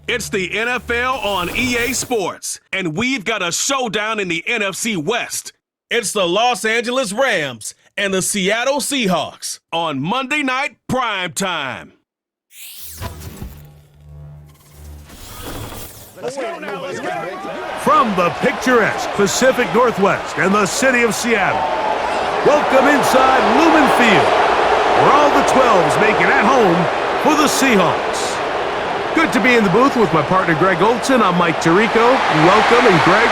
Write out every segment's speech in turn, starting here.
It's the NFL on EA Sports, and we've got a showdown in the NFC West. It's the Los Angeles Rams and the Seattle Seahawks on Monday Night Prime Time. Let's go now, let's go. From the picturesque Pacific Northwest and the city of Seattle, welcome inside Lumen Field, where all the 12s make it at home for the Seahawks. Good to be in the booth with my partner Greg Olson. I'm Mike Tirico. Welcome, and Greg,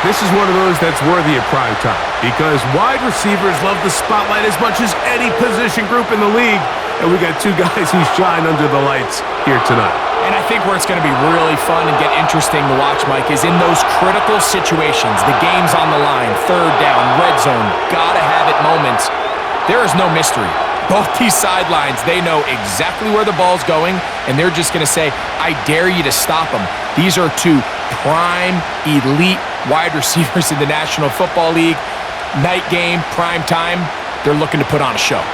this is one of those that's worthy of prime time because wide receivers love the spotlight as much as any position group in the league, and we got two guys who shine under the lights here tonight. And I think where it's going to be really fun and get interesting to watch, Mike, is in those critical situations. The game's on the line, third down, red zone, gotta have it moments. There is no mystery. Both these sidelines, they know exactly where the ball's going, and they're just going to say, I dare you to stop them. These are two prime, elite wide receivers in the National Football League. Night game, prime time, they're looking to put on a show.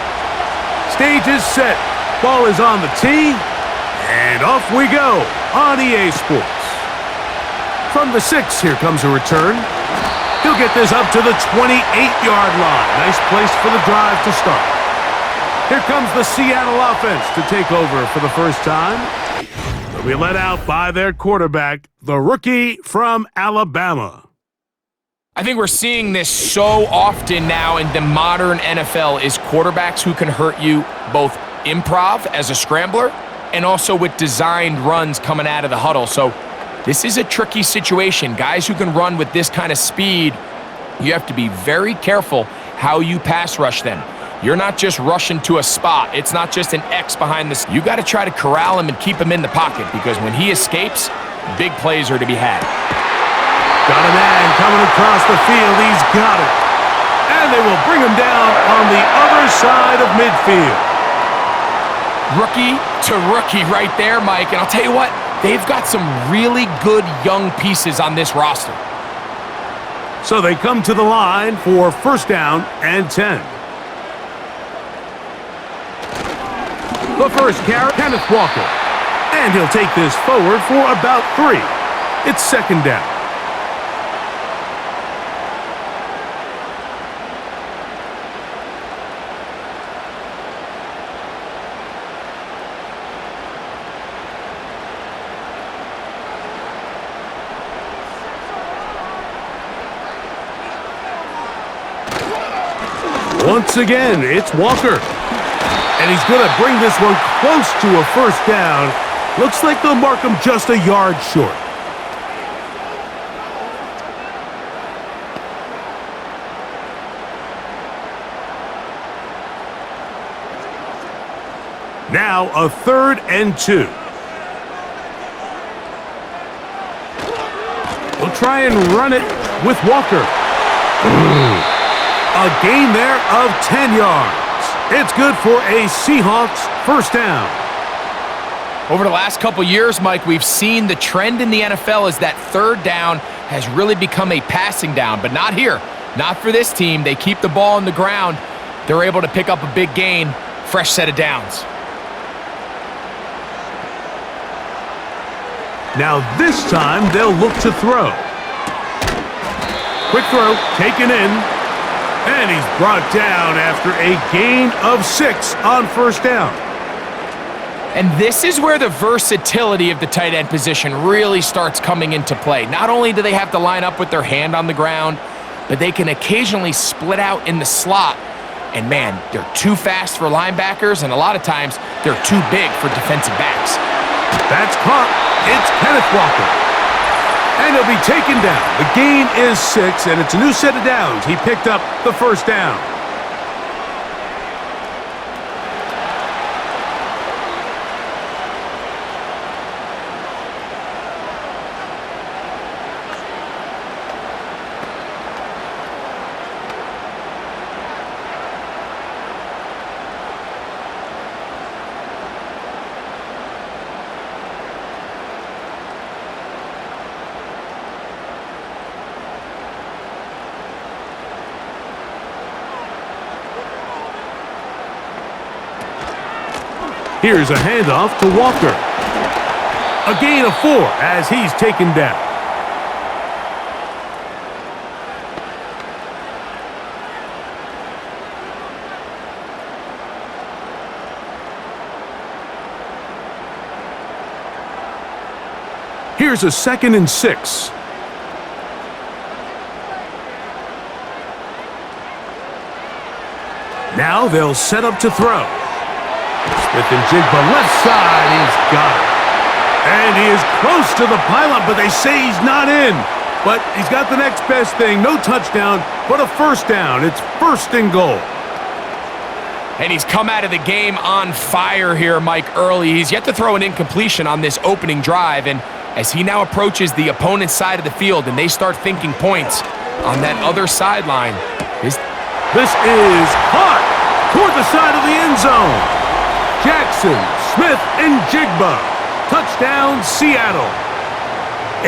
Stage is set. Ball is on the tee. And off we go on EA Sports. From the 6, here comes a return. He'll get this up to the 28-yard line. Nice place for the drive to start. Here comes the Seattle offense to take over for the first time. They'll be let out by their quarterback, the rookie from Alabama. I think we're seeing this so often now in the modern NFL is quarterbacks who can hurt you both improv as a scrambler and also with designed runs coming out of the huddle. So this is a tricky situation. Guys who can run with this kind of speed, you have to be very careful how you pass rush them. You're not just rushing to a spot. It's not just an X behind this. You got to try to corral him and keep him in the pocket because when he escapes, big plays are to be had. Got a man coming across the field. He's got it. And they will bring him down on the other side of midfield. Rookie to rookie right there, Mike. And I'll tell you what, they've got some really good young pieces on this roster. So they come to the line for first down and 10. The first carry, Kenneth Walker. And he'll take this forward for about 3. It's second down. Once again, it's Walker. And he's going to bring this one close to a first down. Looks like they'll mark him just a yard short. Now a 3rd and 2. We'll try and run it with Walker. A gain there of 10 yards. It's good for a Seahawks first down. Over the last couple years, Mike, we've seen the trend in the NFL is that third down has really become a passing down, but not here. Not for this team. They keep the ball on the ground. They're able to pick up a big gain, fresh set of downs. Now this time they'll look to throw. Quick throw, taken in. And he's brought down after a gain of 6 on first down. And this is where the versatility of the tight end position really starts coming into play. Not only do they have to line up with their hand on the ground, but they can occasionally split out in the slot. And man, they're too fast for linebackers, and a lot of times they're too big for defensive backs. That's caught. It's Kenneth Walker. And he'll be taken down. The gain is 6, and it's a new set of downs. He picked up the first down. Here's a handoff to Walker. A gain of 4 as he's taken down. Here's a 2nd and 6. Now they'll set up to throw. Smith-Njigba left side, he's got it. And he is close to the pylon, but they say he's not in. But he's got the next best thing. No touchdown, but a first down. It's 1st and goal. And he's come out of the game on fire here, Mike, early. He's yet to throw an incompletion on this opening drive. And as he now approaches the opponent's side of the field and they start thinking points on that other sideline, this is hot toward the side of the end zone. Jackson, Smith, and Jigba. Touchdown, Seattle.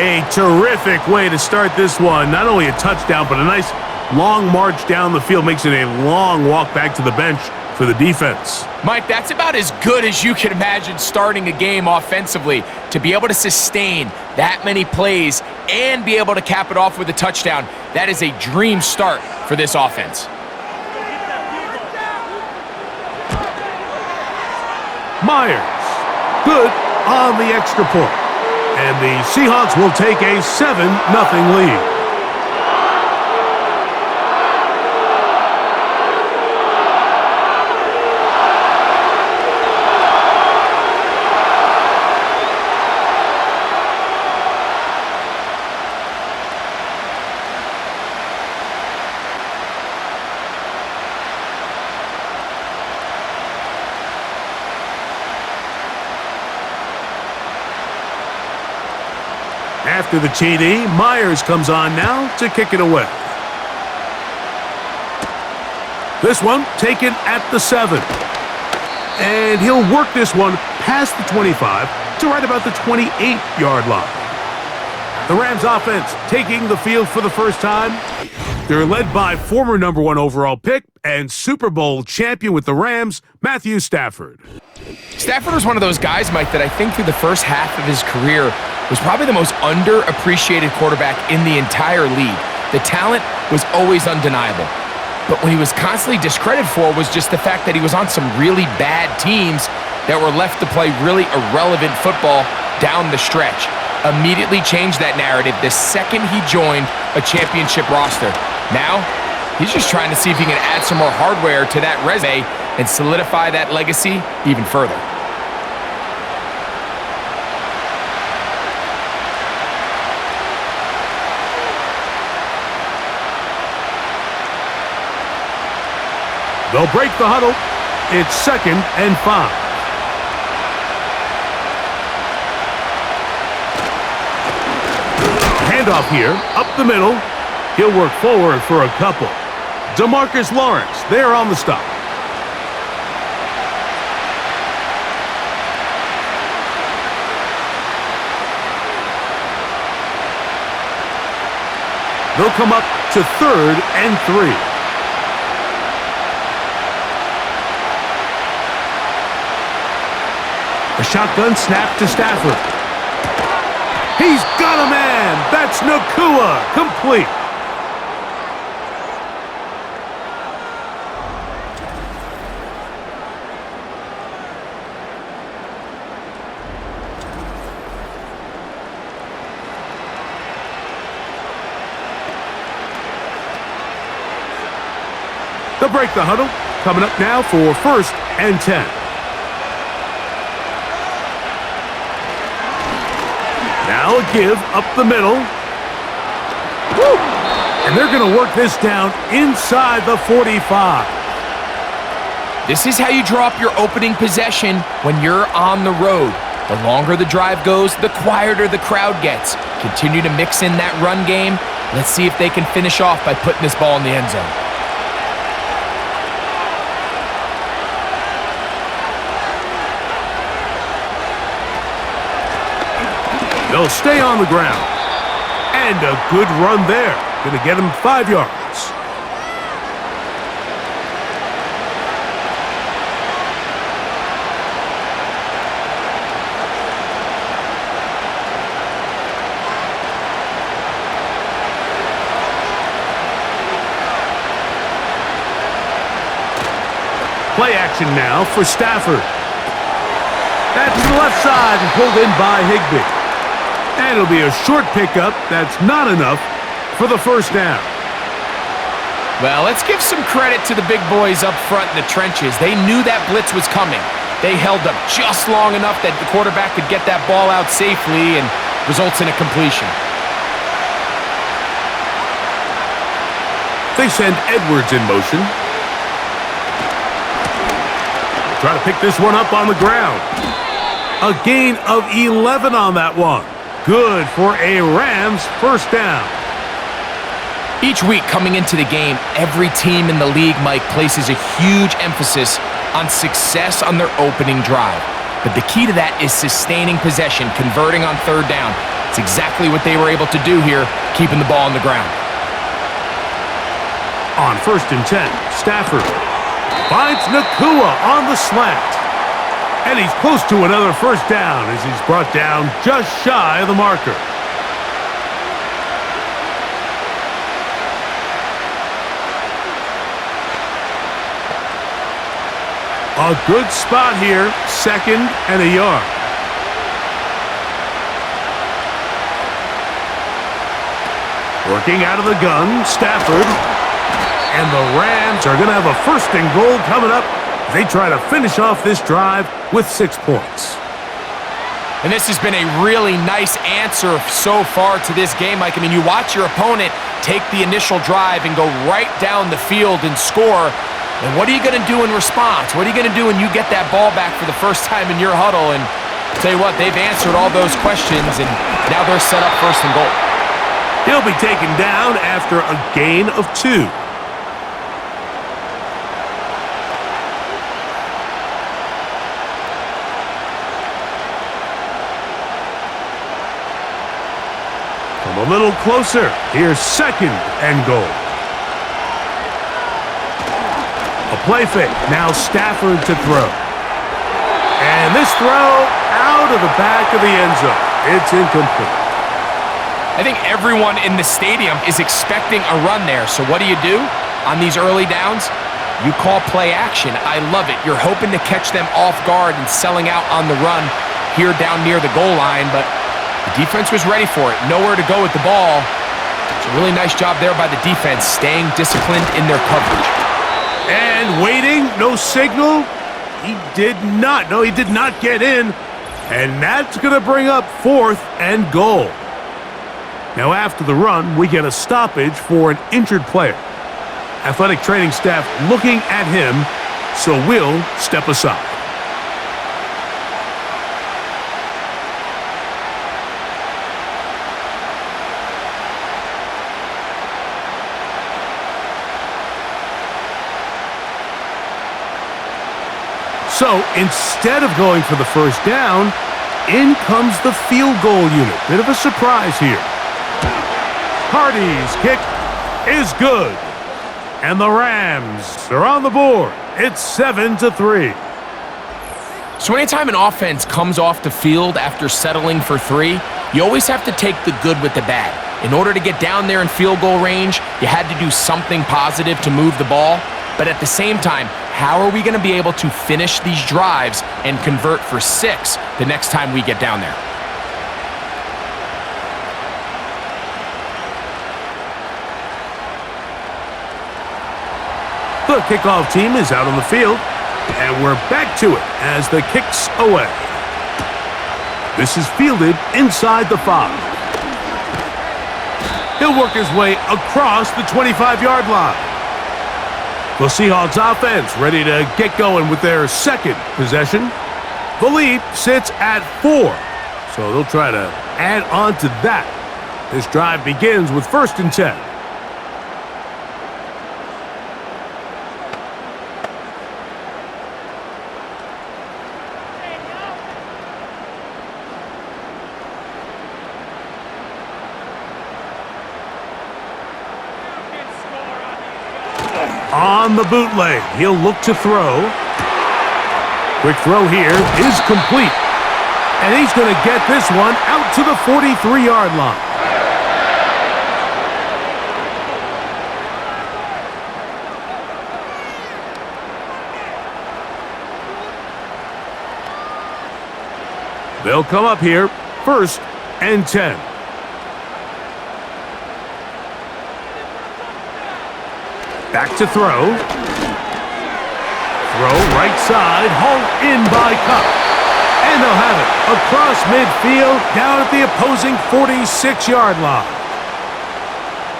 A terrific way to start this one. Not only a touchdown, but a nice long march down the field. Makes it a long walk back to the bench for the defense. Mike, that's about as good as you can imagine starting a game offensively. To be able to sustain that many plays and be able to cap it off with a touchdown, that is a dream start for this offense. Myers, good on the extra point. And the Seahawks will take a 7-0 lead. After the TD, Myers comes on now to kick it away. This one taken at the 7. And he'll work this one past the 25 to right about the 28-yard line. The Rams offense taking the field for the first time. They're led by former number 1 overall pick and Super Bowl champion with the Rams, Matthew Stafford. Stafford was one of those guys, Mike, that I think through the first half of his career was probably the most underappreciated quarterback in the entire league. The talent was always undeniable. But what he was constantly discredited for was just the fact that he was on some really bad teams that were left to play really irrelevant football down the stretch. Immediately changed that narrative the second he joined a championship roster. Now, he's just trying to see if he can add some more hardware to that resume and solidify that legacy even further. They'll break the huddle. It's 2nd and 5. Handoff here, up the middle. He'll work forward for a couple. DeMarcus Lawrence, there on the stop. They'll come up to 3rd and 3. A shotgun snap to Stafford. He's got a man. That's Nakua. Complete. They'll break the huddle. Coming up now for 1st and 10. Now a give up the middle. Woo! And they're going to work this down inside the 45. This is how you draw up your opening possession when you're on the road. The longer the drive goes, the quieter the crowd gets. Continue to mix in that run game. Let's see if they can finish off by putting this ball in the end zone. They'll stay on the ground. And a good run there. Going to get him 5 yards. Play action now for Stafford. That's to the left side and pulled in by Higbee. And it'll be a short pickup. That's not enough for the first down. Well, let's give some credit to the big boys up front in the trenches. They knew that blitz was coming. They held up just long enough that the quarterback could get that ball out safely and results in a completion. They send Edwards in motion. Try to pick this one up on the ground. A gain of 11 on that one. Good for a Rams first down. Each week coming into the game, every team in the league, Mike, places a huge emphasis on success on their opening drive. But the key to that is sustaining possession, converting on third down. It's exactly what they were able to do here, keeping the ball on the ground. On 1st and 10, Stafford finds Nakua on the slant. And he's close to another first down as he's brought down just shy of the marker. A good spot here, 2nd and a yard. Working out of the gun, Stafford. And the Rams are going to have a 1st and goal coming up. They try to finish off this drive with 6 points. And this has been a really nice answer so far to this game, Mike. I mean, you watch your opponent take the initial drive and go right down the field and score. And what are you going to do in response? What are you going to do when you get that ball back for the first time in your huddle? And I'll tell you what, they've answered all those questions, and now they're set up 1st and goal. He'll be taken down after a gain of 2. A little closer. Here's 2nd and goal. A play fake. Now Stafford to throw. And this throw out of the back of the end zone. It's incomplete. I think everyone in the stadium is expecting a run there. So what do you do on these early downs? You call play action. I love it. You're hoping to catch them off guard and selling out on the run here down near the goal line, but the defense was ready for it. Nowhere to go with the ball. It's a really nice job there by the defense, staying disciplined in their coverage. And waiting, no signal. He did not. No, he did not get in. And that's going to bring up 4th and goal. Now after the run, we get a stoppage for an injured player. Athletic training staff looking at him, so we'll step aside. So instead of going for the first down, in comes the field goal unit. Bit of a surprise here. Hardy's kick is good. And the Rams are on the board. It's 7-3. So anytime an offense comes off the field after settling for 3, you always have to take the good with the bad. In order to get down there in field goal range, you had to do something positive to move the ball. But at the same time, how are we going to be able to finish these drives and convert for 6 the next time we get down there? The kickoff team is out on the field, and we're back to it as the kick's away. This is fielded inside the 5. He'll work his way across the 25-yard line. The Seahawks offense ready to get going with their 2nd possession. The lead sits at 4, so they'll try to add on to that. This drive begins with 1st and 10. On the bootleg, he'll look to throw. Quick throw here is complete. And he's going to get this one out to the 43-yard line. They'll come up here, 1st and 10. Back to throw. Throw right side, hauled in by Cup. And they'll have it across midfield, down at the opposing 46-yard line.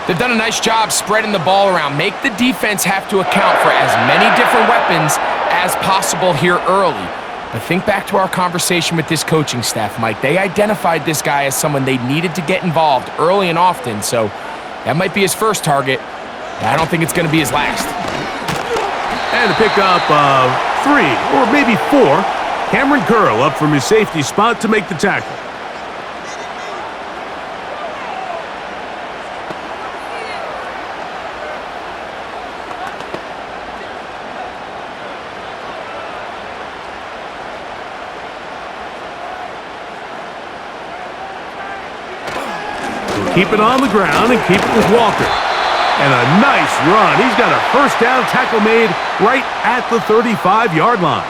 They've done a nice job spreading the ball around. Make the defense have to account for as many different weapons as possible here early. But think back to our conversation with this coaching staff, Mike. They identified this guy as someone they needed to get involved early and often, so that might be his first target. I don't think it's going to be his last. And a pickup of 3 or maybe 4. Cameron Curl up from his safety spot to make the tackle. Keep it on the ground and keep it with Walker. And a nice run. He's got a first down tackle made right at the 35-yard line.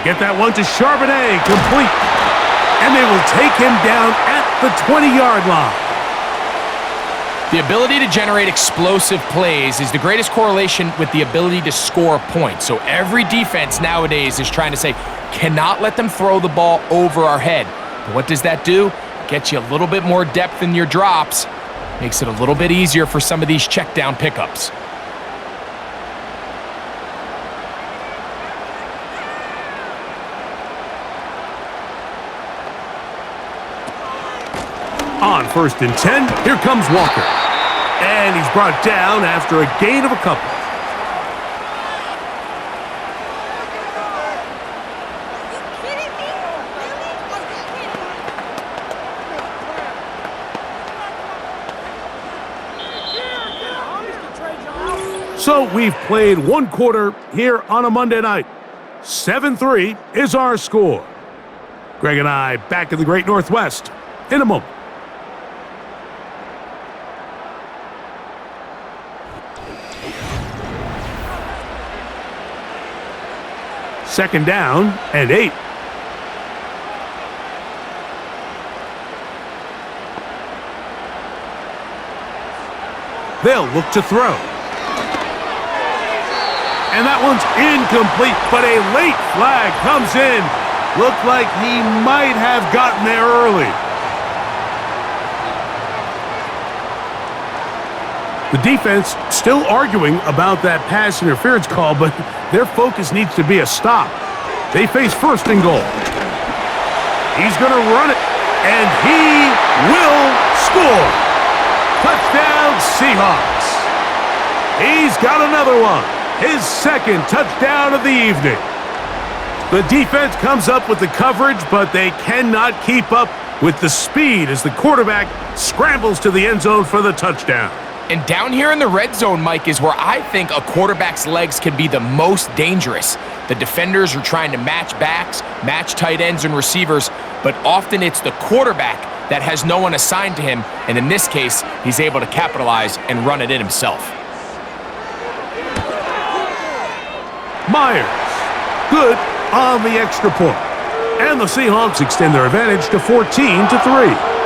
Get that one to Charbonnet, complete. And they will take him down at the 20-yard line. The ability to generate explosive plays is the greatest correlation with the ability to score points. So every defense nowadays is trying to say, cannot let them throw the ball over our head. But what does that do? Gets you a little bit more depth in your drops. Makes it a little bit easier for some of these check down pickups. On 1st and 10, here comes Walker. And he's brought down after a gain of a couple. So we've played 1 quarter here on a Monday night. 7-3 is our score. Greg and I back in the Great Northwest in a moment. Second down and 8. They'll look to throw. And that one's incomplete, but a late flag comes in. Looked like he might have gotten there early. The defense still arguing about that pass interference call, but their focus needs to be a stop. They face 1st and goal. He's going to run it, and he will score. Touchdown, Seahawks. He's got another one. His 2nd touchdown of the evening. The defense comes up with the coverage, but they cannot keep up with the speed as the quarterback scrambles to the end zone for the touchdown. And down here in the red zone, Mike, is where I think a quarterback's legs can be the most dangerous. The defenders are trying to match backs, match tight ends and receivers, but often it's the quarterback that has no one assigned to him, and in this case, he's able to capitalize and run it in himself. Myers, good on the extra point. And the Seahawks extend their advantage to 14-3.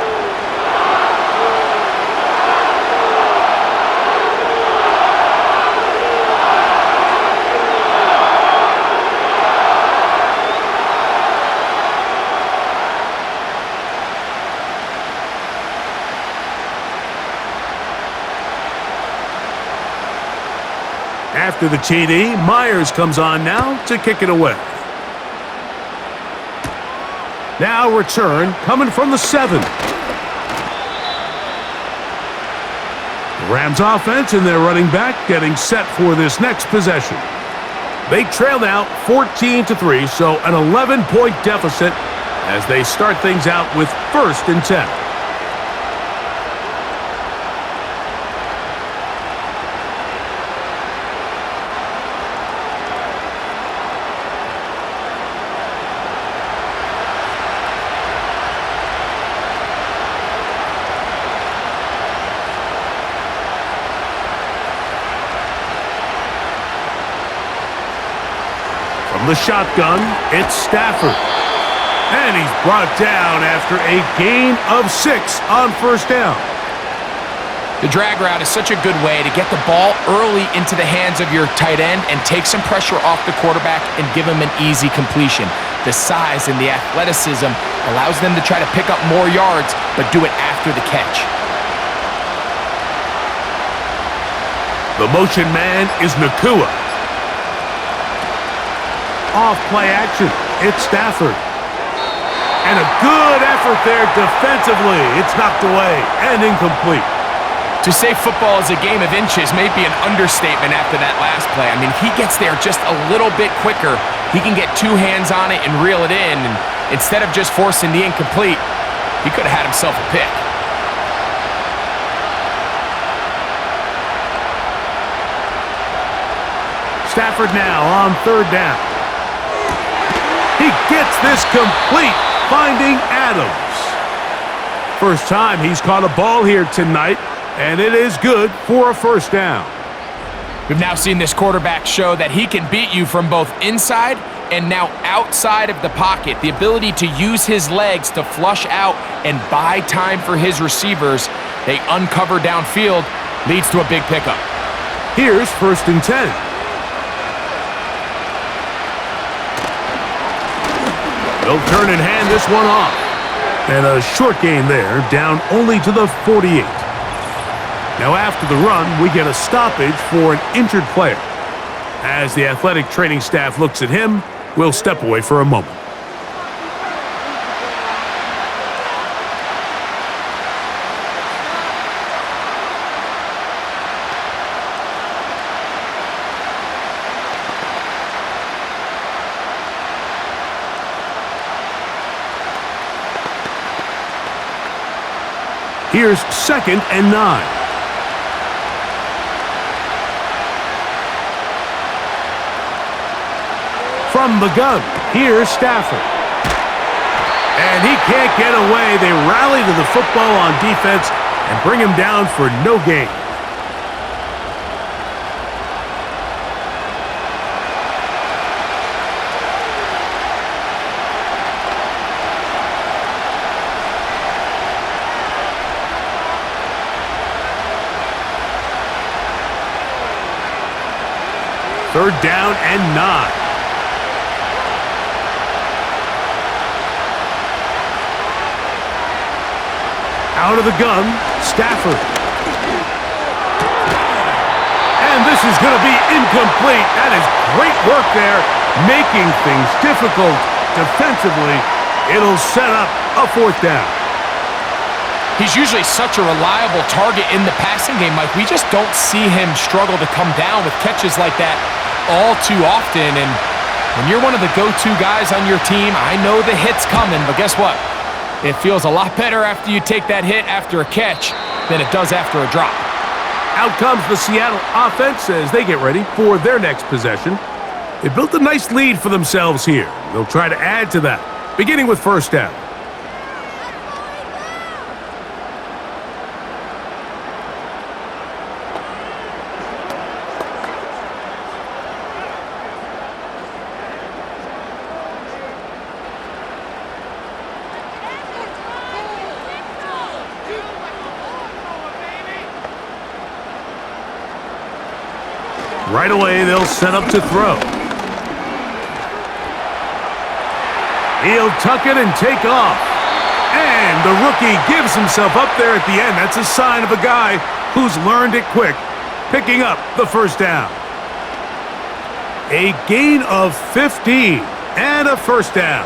After the TD, Myers comes on now to kick it away. Now return coming from the 7. Rams offense and their running back getting set for this next possession. They trail now 14-3, so an 11-point deficit as they start things out with 1st and 10. From the shotgun, it's Stafford. And he's brought down after a gain of 6 on first down. The drag route is such a good way to get the ball early into the hands of your tight end and take some pressure off the quarterback and give him an easy completion. The size and the athleticism allows them to try to pick up more yards, but do it after the catch. The motion man is Nakua. Off play action, it's Stafford. And a good effort there defensively. It's knocked away and incomplete. To say football is a game of inches may be an understatement after that last play. I mean, he gets there just a little bit quicker. He can get 2 hands on it and reel it in. And instead of just forcing the incomplete, he could have had himself a pick. Stafford now on third down. He gets this complete, finding Adams. First time he's caught a ball here tonight, and it is good for a first down. We've now seen this quarterback show that he can beat you from both inside and now outside of the pocket. The ability to use his legs to flush out and buy time for his receivers. They uncover downfield, leads to a big pickup. Here's 1st and 10. They'll turn and hand this one off. And a short gain there, down only to the 48. Now after the run, we get a stoppage for an injured player. As the athletic training staff looks at him, we'll step away for a moment. Here's 2nd and 9. From the gun, here's Stafford. And he can't get away. They rally to the football on defense and bring him down for no gain. Third down and 9. Out of the gun, Stafford. And this is going to be incomplete. That is great work there, making things difficult defensively. It'll set up a 4th down. He's usually such a reliable target in the passing game, Mike. We just don't see him struggle to come down with catches like that all too often. And when you're one of the go-to guys on your team, I know the hit's coming, but guess what? It feels a lot better after you take that hit after a catch than it does after a drop. Out comes the Seattle offense as they get ready for their next possession. They built a nice lead for themselves here. They'll try to add to that, beginning with first down. Right away, they'll set up to throw. He'll tuck it and take off. And the rookie gives himself up there at the end. That's a sign of a guy who's learned it quick, picking up the first down. A gain of 15 and a first down.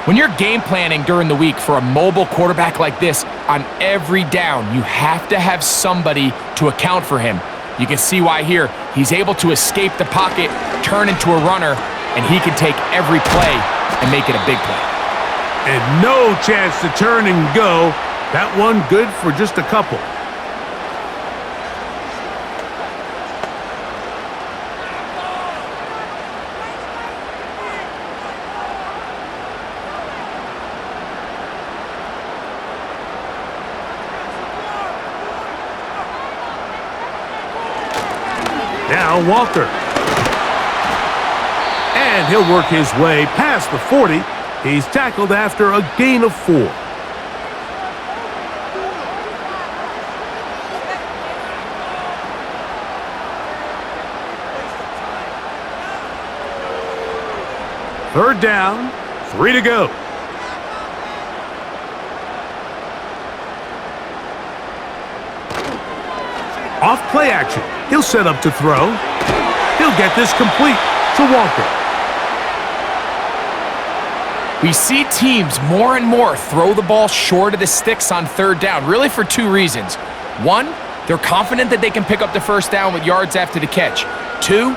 When you're game planning during the week for a mobile quarterback like this, on every down, you have to have somebody to account for him. You can see why here. He's able to escape the pocket, turn into a runner, and he can take every play and make it a big play. And no chance to turn and go. That one good for just a couple. Now Walker. And he'll work his way past the 40. He's tackled after a gain of 4. Third down, 3 to go. Off play action. He'll set up to throw. He'll get this complete to Walker. We see teams more and more throw the ball short of the sticks on third down, really for 2 reasons. 1, they're confident that they can pick up the first down with yards after the catch. 2,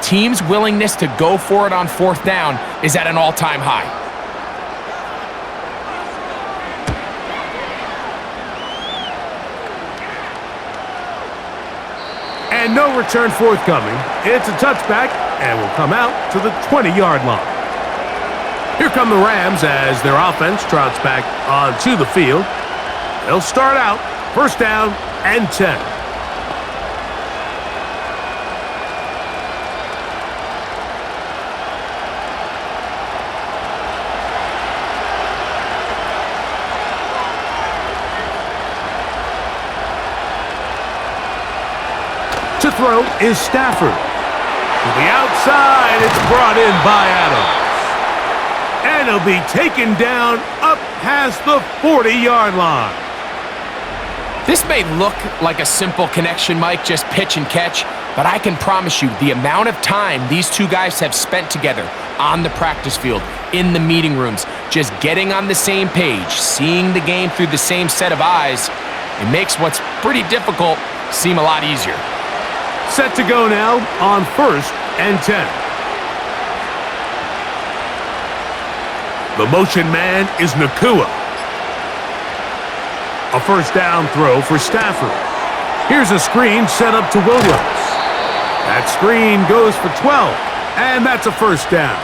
teams' willingness to go for it on fourth down is at an all-time high. And no return forthcoming. It's a touchback and will come out to the 20-yard line. Here come the Rams as their offense trots back onto the field. They'll start out first down and 10. To throw is Stafford. To the outside, it's brought in by Adams. And he'll be taken down up past the 40-yard line. This may look like a simple connection, Mike, just pitch and catch, but I can promise you the amount of time these two guys have spent together on the practice field, in the meeting rooms, just getting on the same page, seeing the game through the same set of eyes, it makes what's pretty difficult seem a lot easier. Set to go now on first and 10. The motion man is Nakua. A first down throw for Stafford. Here's a screen set up to Williams. That screen goes for 12, and that's a first down.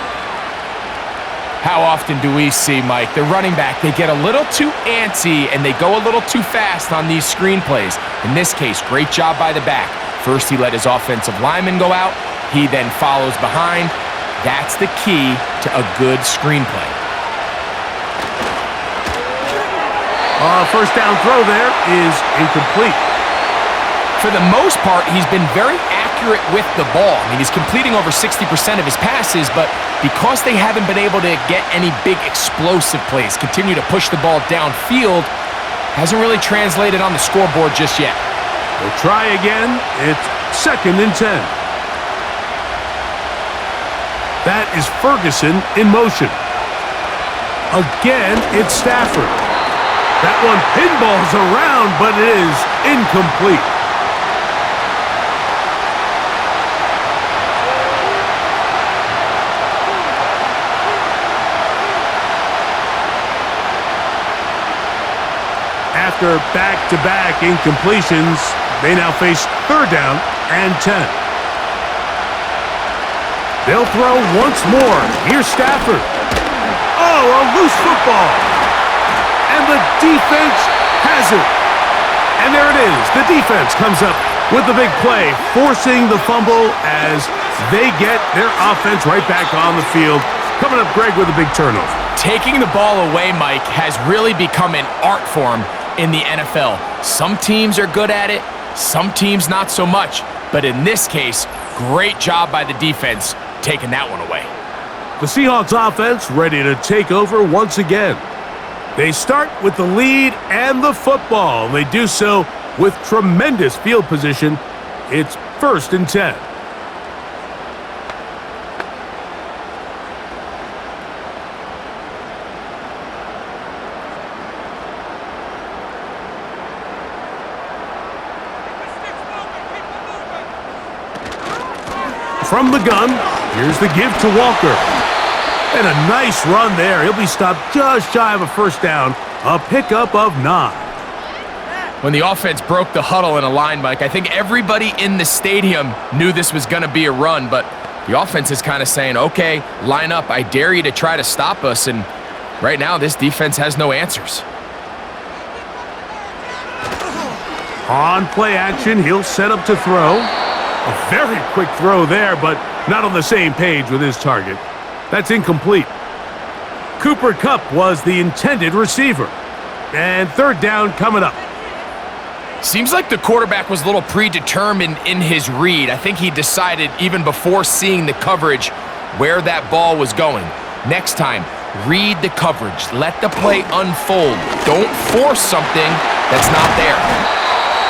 How often do we see, Mike, the running back, they get a little too antsy and they go a little too fast on these screen plays. In this case, great job by the back. First, he let his offensive lineman go out. He then follows behind. That's the key to a good screenplay. First down throw there is incomplete. For the most part, he's been very accurate with the ball. I mean, he's completing over 60% of his passes, but because they haven't been able to get any big explosive plays, continue to push the ball downfield, hasn't really translated on the scoreboard just yet. We'll try again. It's second and 10. That is Ferguson in motion. Again, it's Stafford. That one pinballs around, but it is incomplete. After back-to-back incompletions, they now face third down and 10. They'll throw once more. Here's Stafford. Oh, a loose football. And the defense has it. And there it is. The defense comes up with the big play, forcing the fumble as they get their offense right back on the field. Coming up, Greg, with a big turnover. Taking the ball away, Mike, has really become an art form in the NFL. Some teams are good at it, some teams not so much. But in this case, great job by the defense taking that one away. The Seahawks offense ready to take over once again. They start with the lead and the football. They do so with tremendous field position. It's first and 10. From the gun, here's the give to Walker. And a nice run there. He'll be stopped just shy of a first down. A pickup of 9. When the offense broke the huddle in a line, Mike, I think everybody in the stadium knew this was going to be a run, but the offense is kind of saying, okay, line up. I dare you to try to stop us. And right now, this defense has no answers. On play action, he'll set up to throw. A very quick throw there, but not on the same page with his target. That's incomplete. Cooper Kupp was the intended receiver. And third down coming up. Seems like the quarterback was a little predetermined in his read. I think he decided even before seeing the coverage where that ball was going. Next time, read the coverage. Let the play unfold. Don't force something that's not there.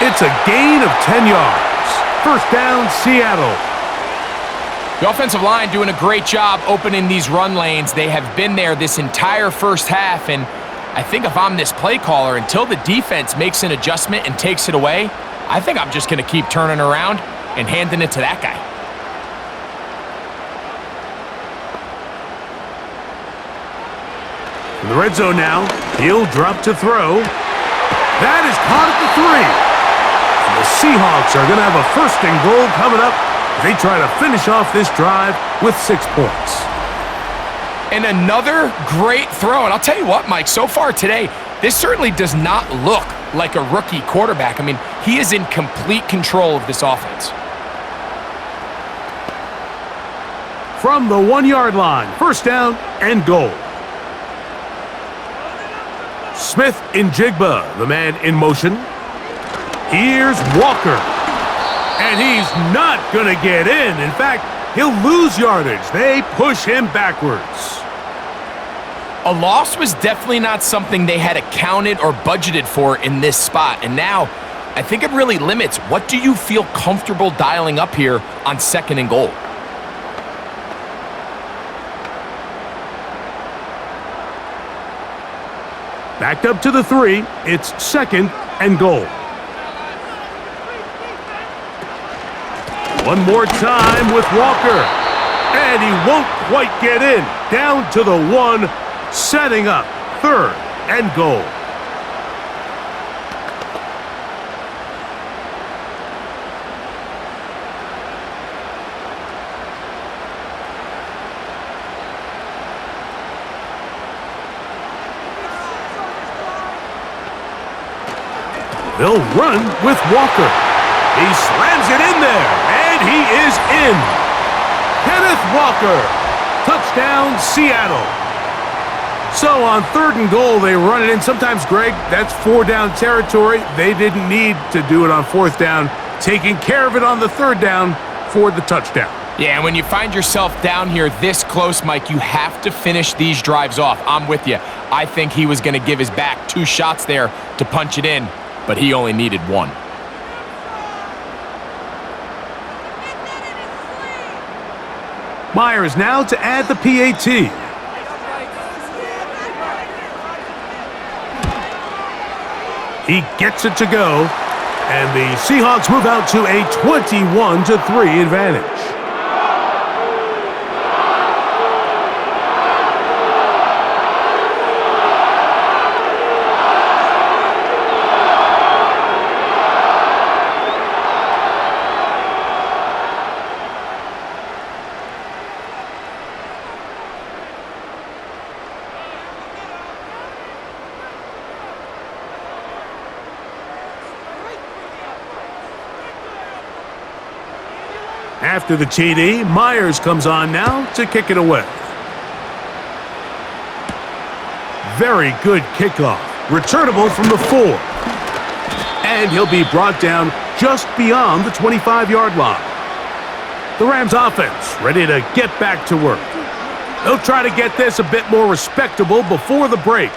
It's a gain of 10 yards. First down, Seattle. The offensive line doing a great job opening these run lanes. They have been there this entire first half, and I think if I'm this play caller, until the defense makes an adjustment and takes it away, I think I'm just going to keep turning around and handing it to that guy. In the red zone now, he'll drop to throw. That is caught at the 3. And the Seahawks are going to have a first and goal coming up. They try to finish off this drive with 6 points. And another great throw. And I'll tell you what, Mike, so far today, this certainly does not look like a rookie quarterback. I mean, he is in complete control of this offense. From the 1-yard line, first down and goal. Smith in Jigba, the man in motion. Here's Walker. And he's not going to get in. In fact, he'll lose yardage. They push him backwards. A loss was definitely not something they had accounted or budgeted for in this spot. And now, I think it really limits what do you feel comfortable dialing up here on second and goal. Backed up to the 3. It's second and goal. One more time with Walker. And he won't quite get in. Down to the 1, setting up third and goal. They'll run with Walker. He slams it in there, and he is in. Kenneth Walker, touchdown Seattle. So on third and goal, they run it in. Sometimes, Greg, that's 4-down territory. They didn't need to do it on fourth down, taking care of it on the third down for the touchdown. Yeah, and when you find yourself down here this close, Mike, you have to finish these drives off. I'm with you. I think he was going to give his back 2 shots there to punch it in, but he only needed 1. Myers now to add the PAT. He gets it to go, and the Seahawks move out to a 21-3 advantage. After the TD, Myers comes on now to kick it away. Very good kickoff. Returnable from the 4. And he'll be brought down just beyond the 25-yard line. The Rams offense ready to get back to work. They'll try to get this a bit more respectable before the break.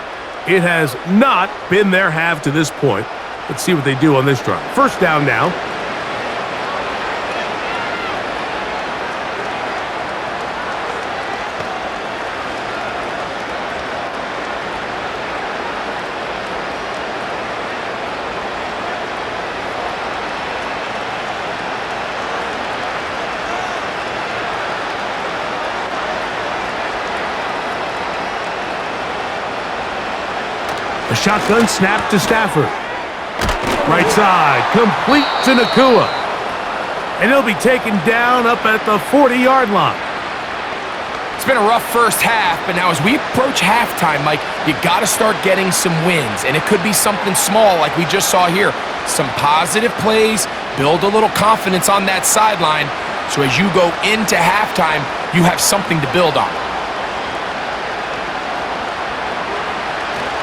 It has not been their half to this point. Let's see what they do on this drive. First down now. A shotgun snap to Stafford. Right side, complete to Nakua. And he'll be taken down up at the 40-yard line. It's been a rough first half, but now as we approach halftime, Mike, you got to start getting some wins. And it could be something small like we just saw here. Some positive plays, build a little confidence on that sideline so as you go into halftime, you have something to build on.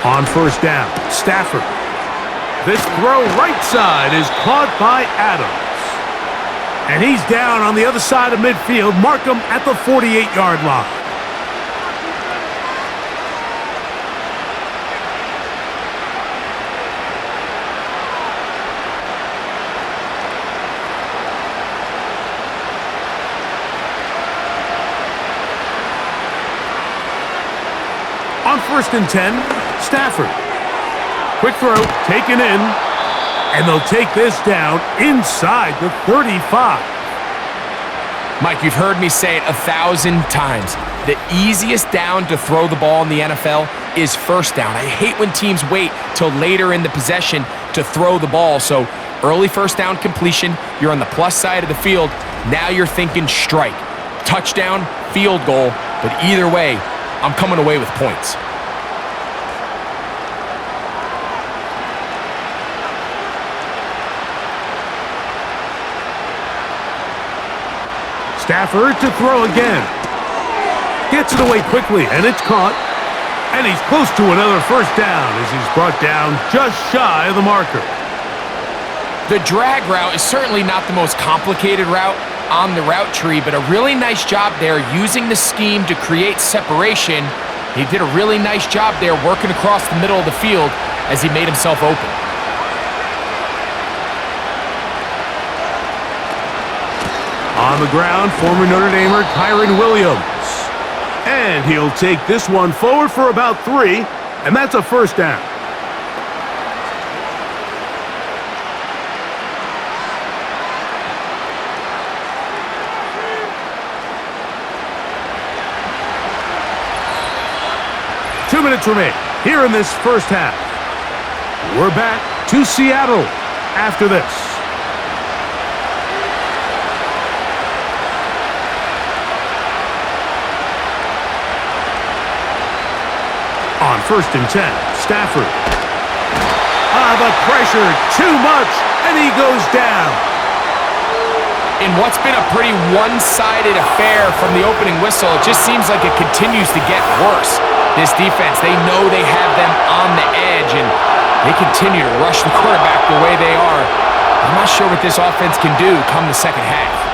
On first down, Stafford. This throw right side is caught by Adams. And he's down on the other side of midfield. Mark him at the 48-yard line. On first and 10, Stafford. Quick throw, taken in, and they'll take this down inside the 35. Mike, you've heard me say it 1,000 times. The easiest down to throw the ball in the NFL is first down. I hate when teams wait till later in the possession to throw the ball. So early first down completion, you're on the plus side of the field. Now you're thinking strike, touchdown, field goal. But either way, I'm coming away with points. Stafford to throw again. Gets it away quickly, and it's caught. And he's close to another first down as he's brought down just shy of the marker. The drag route is certainly not the most complicated route on the route tree, but a really nice job there using the scheme to create separation. He did a really nice job there working across the middle of the field as he made himself open. On the ground, former Notre Damer Kyron Williams. And he'll take this one forward for about 3, and that's a first down. Two minutes remain here in this first half. We're back to Seattle after this. On first and 10, Stafford. The pressure, too much, and he goes down. In what's been a pretty one-sided affair from the opening whistle, it just seems like it continues to get worse. This defense, they know they have them on the edge, and they continue to rush the quarterback the way they are. I'm not sure what this offense can do come the second half.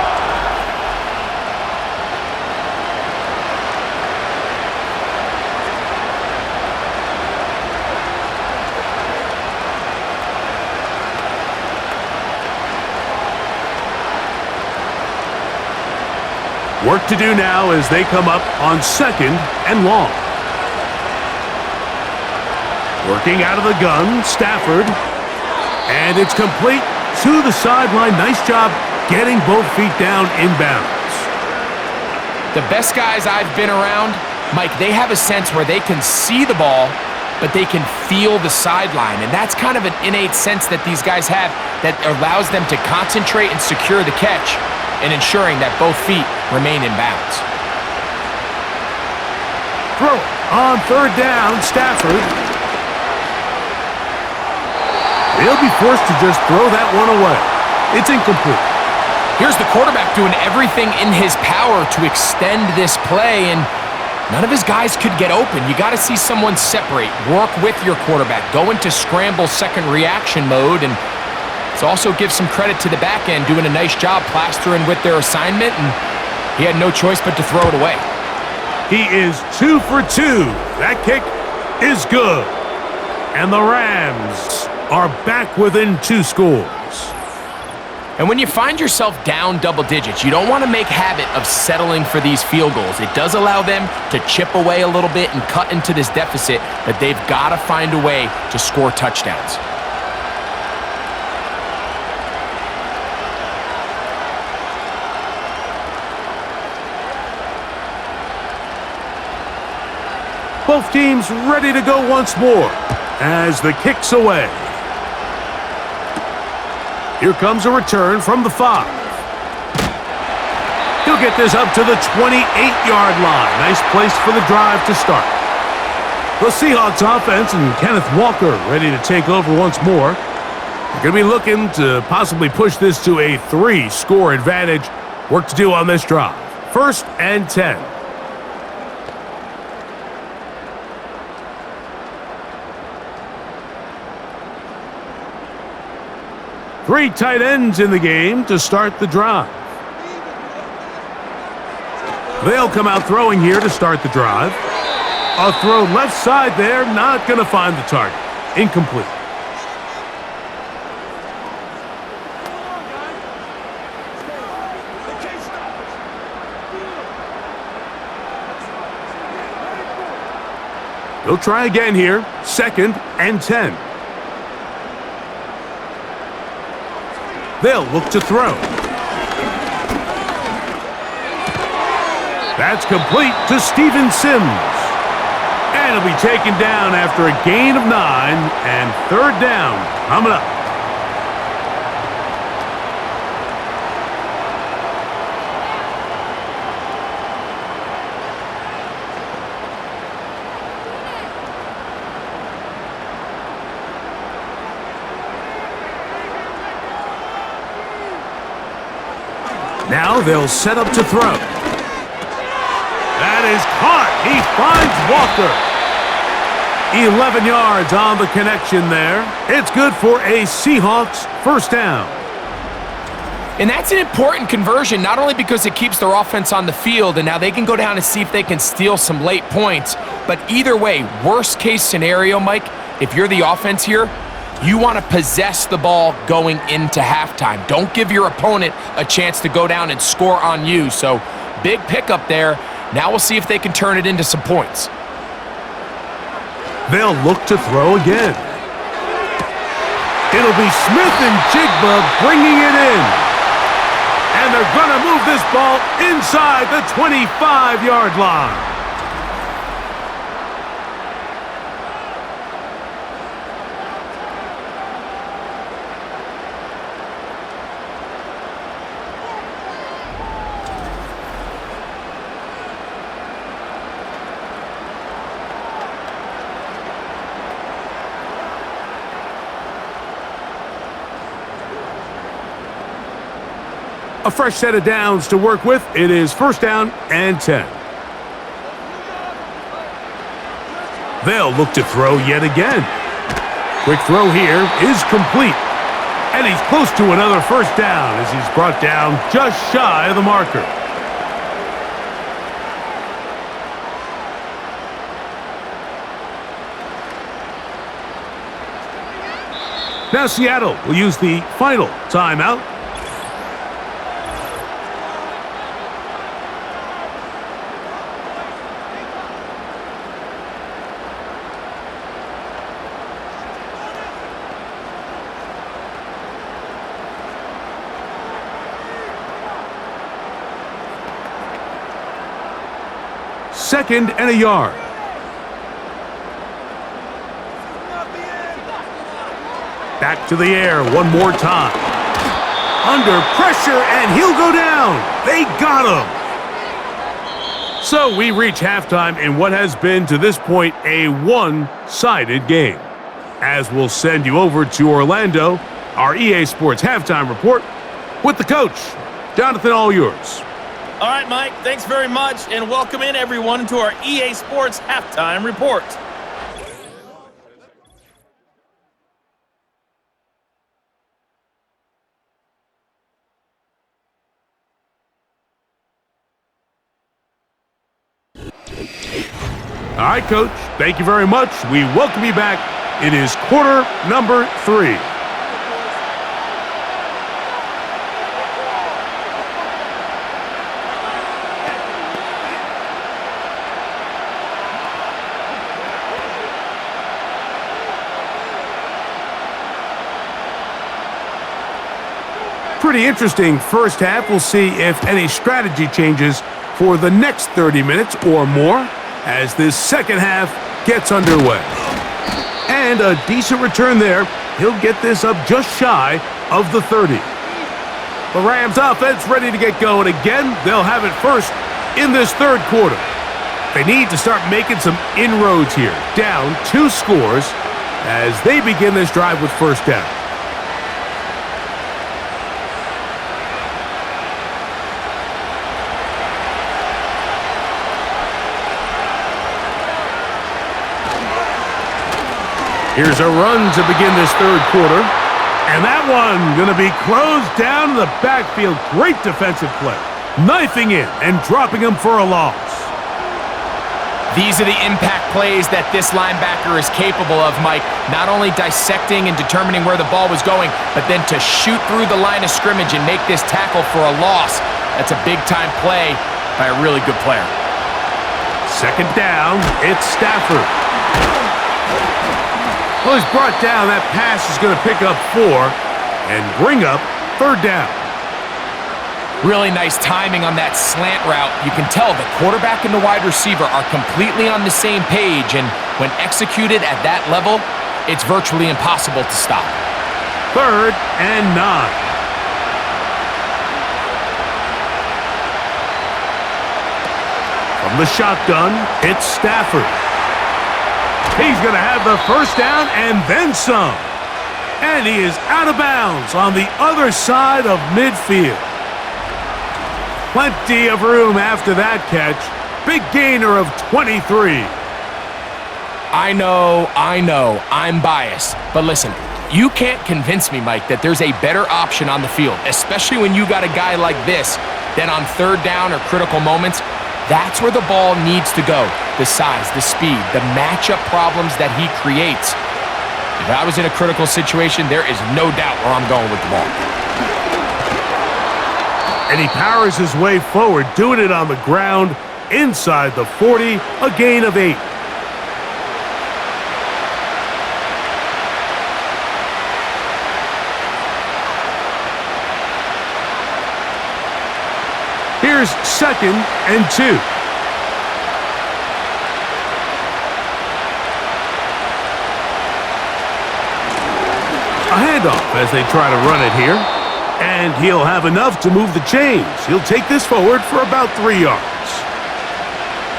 Work to do now as they come up on second and long. Working out of the gun, Stafford. And it's complete to the sideline. Nice job getting both feet down inbounds. The best guys I've been around, Mike, they have a sense where they can see the ball, but they can feel the sideline. And that's kind of an innate sense that these guys have that allows them to concentrate and secure the catch and ensuring that both feet remain in bounds. Throw on third down, Stafford. He'll be forced to just throw that one away. It's incomplete. Here's the quarterback doing everything in his power to extend this play, and none of his guys could get open. You got to see someone separate, work with your quarterback, go into scramble second reaction mode, and let's also give some credit to the back end doing a nice job plastering with their assignment, and he had no choice but to throw it away. He is 2 for 2. That kick is good. And the Rams are back within 2 scores. And when you find yourself down double digits, you don't want to make habit of settling for these field goals. It does allow them to chip away a little bit and cut into this deficit, but they've got to find a way to score touchdowns. Both teams ready to go once more as the kick's away. Here comes a return from the 5. He'll get this up to the 28-yard line. Nice place for the drive to start. The Seahawks offense and Kenneth Walker ready to take over once more. Going to be looking to possibly push this to a 3-score advantage. Work to do on this drive. 1st and 10. Three tight ends in the game to start the drive. They'll come out throwing here to start the drive. A throw left side there, not going to find the target. Incomplete. They'll try again here. 2nd and 10. They'll look to throw. That's complete to Steven Sims. And it'll be taken down after a gain of 9 and 3rd down coming up. Now they'll set up to throw. That is caught. He finds Walker. 11 yards on the connection there. It's good for a Seahawks 1st down. And that's an important conversion, not only because it keeps their offense on the field, and now they can go down and see if they can steal some late points, but either way, worst case scenario, Mike, if you're the offense here, you want to possess the ball going into halftime. Don't give your opponent a chance to go down and score on you. So big pickup there. Now we'll see if they can turn it into some points. They'll look to throw again. It'll be Smith and Jigba bringing it in. And they're going to move this ball inside the 25-yard line. A fresh set of downs to work with. It is 1st down and 10. They'll look to throw yet again. Quick throw here is complete. And he's close to another 1st down as he's brought down just shy of the marker. Now Seattle will use the final timeout. Second and a yard. Back to the air one more time. Under pressure, and he'll go down. They got him. So we reach halftime in what has been, to this point, a one-sided game. As we'll send you over to Orlando, our EA Sports halftime report with the coach. Jonathan, all yours. All right, Mike, thanks very much, and welcome in everyone to our EA Sports Halftime Report. All right, Coach, thank you very much. We welcome you back. It is quarter number 3. Pretty interesting first half. We'll see if any strategy changes for the next 30 minutes or more as this second half gets underway. And a decent return there. He'll get this up just shy of the 30. The Rams offense ready to get going again. They'll have it first in this 3rd quarter. They need to start making some inroads here. Down 2 scores as they begin this drive with 1st down. Here's a run to begin this third quarter. And that one going to be closed down in the backfield. Great defensive play. Knifing in and dropping him for a loss. These are the impact plays that this linebacker is capable of, Mike. Not only dissecting and determining where the ball was going, but then to shoot through the line of scrimmage and make this tackle for a loss. That's a big-time play by a really good player. Second down, it's Stafford. Well, he's brought down. That pass is going to pick up 4 and bring up third down. Really nice timing on that slant route. You can tell the quarterback and the wide receiver are completely on the same page, and when executed at that level, it's virtually impossible to stop. Third and 9. From the shotgun, it's Stafford. He's going to have the first down and then some. And he is out of bounds on the other side of midfield. Plenty of room after that catch. Big gainer of 23. I know, I'm biased. But listen, you can't convince me, Mike, that there's a better option on the field, especially when you got a guy like this, than on third down or critical moments. That's where the ball needs to go. The size, the speed, the matchup problems that he creates. If I was in a critical situation, there is no doubt where I'm going with the ball. And he powers his way forward, doing it on the ground, inside the 40, a gain of 8. Here's second and 2. A handoff as they try to run it here. And he'll have enough to move the chains. He'll take this forward for about 3 yards.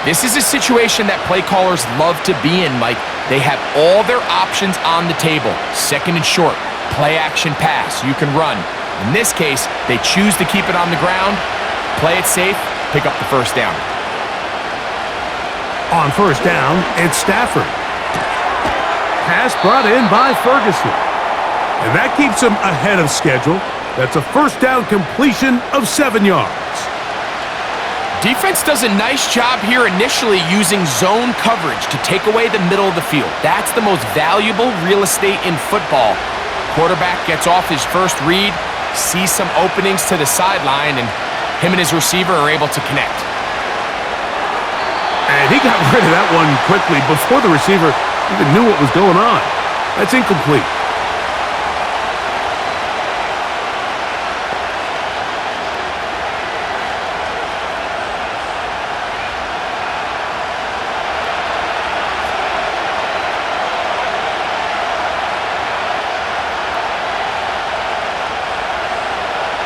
This is a situation that play callers love to be in, Mike. They have all their options on the table. Second and short, play action pass, you can run. In this case, they choose to keep it on the ground, play it safe, pick up the first down. On first down, it's Stafford. Pass brought in by Ferguson. And that keeps him ahead of schedule. That's a first down completion of 7 yards. Defense does a nice job here initially using zone coverage to take away the middle of the field. That's the most valuable real estate in football. Quarterback gets off his first read, sees some openings to the sideline, and him and his receiver are able to connect. And he got rid of that one quickly before the receiver even knew what was going on. That's incomplete.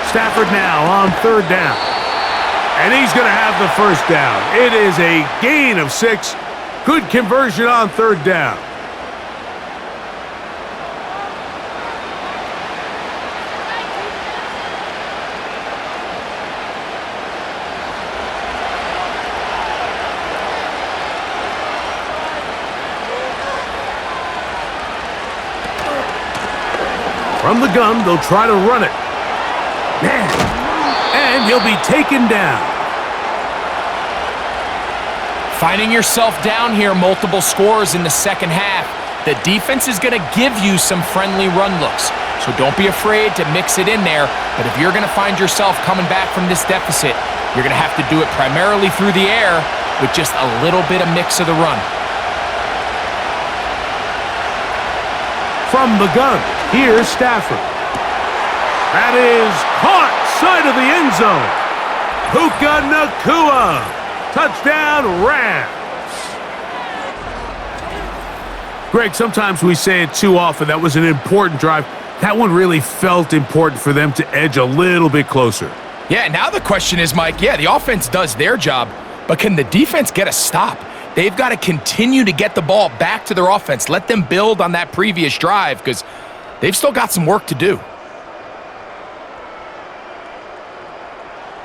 Stafford now on third down. And he's going to have the first down. It is a gain of 6. Good conversion on third down. From the gun, they'll try to run it. And he'll be taken down. Finding yourself down here, multiple scores in the second half. The defense is going to give you some friendly run looks, so don't be afraid to mix it in there. But if you're going to find yourself coming back from this deficit, you're going to have to do it primarily through the air with just a little bit of mix of the run. From the gun, here's Stafford. That is caught, side of the end zone. Puka Nacua, touchdown Rams. Greg, sometimes we say it too often. That was an important drive. That one really felt important for them to edge a little bit closer. Yeah, now the question is, Mike, the offense does their job, but can the defense get a stop? They've got to continue to get the ball back to their offense. Let them build on that previous drive because they've still got some work to do.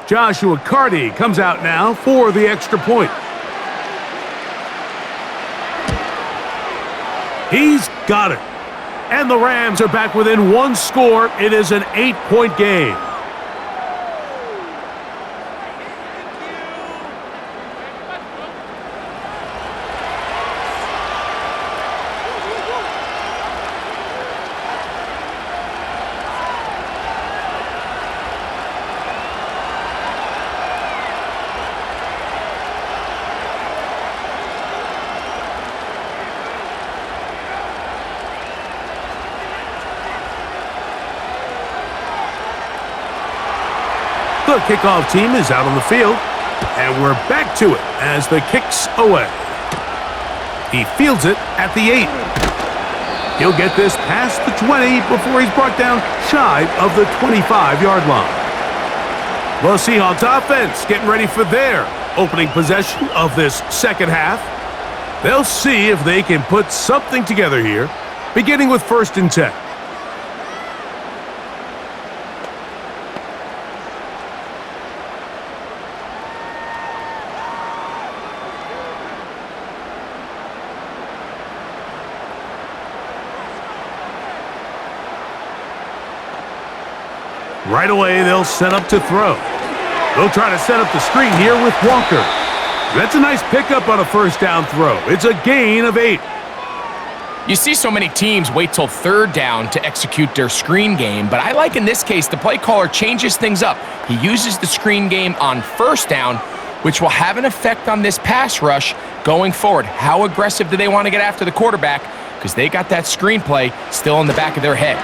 Joshua Carty comes out now for the extra point. He's got it. And the Rams are back within one score. It is an 8-point game. The kickoff team is out on the field, and we're back to it as the kick's away. He fields it at the 8. He'll get this past the 20 before he's brought down shy of the 25-yard line. The Seahawks offense getting ready for their opening possession of this second half. They'll see if they can put something together here, beginning with 1st and 10. Right away, they'll set up to throw. They'll try to set up the screen here with Walker. That's a nice pickup on a 1st down throw. It's a gain of 8. You see so many teams wait till 3rd down to execute their screen game, but I like in this case the play caller changes things up. He uses the screen game on 1st down, which will have an effect on this pass rush going forward. How aggressive do they want to get after the quarterback? Because they got that screenplay still in the back of their head.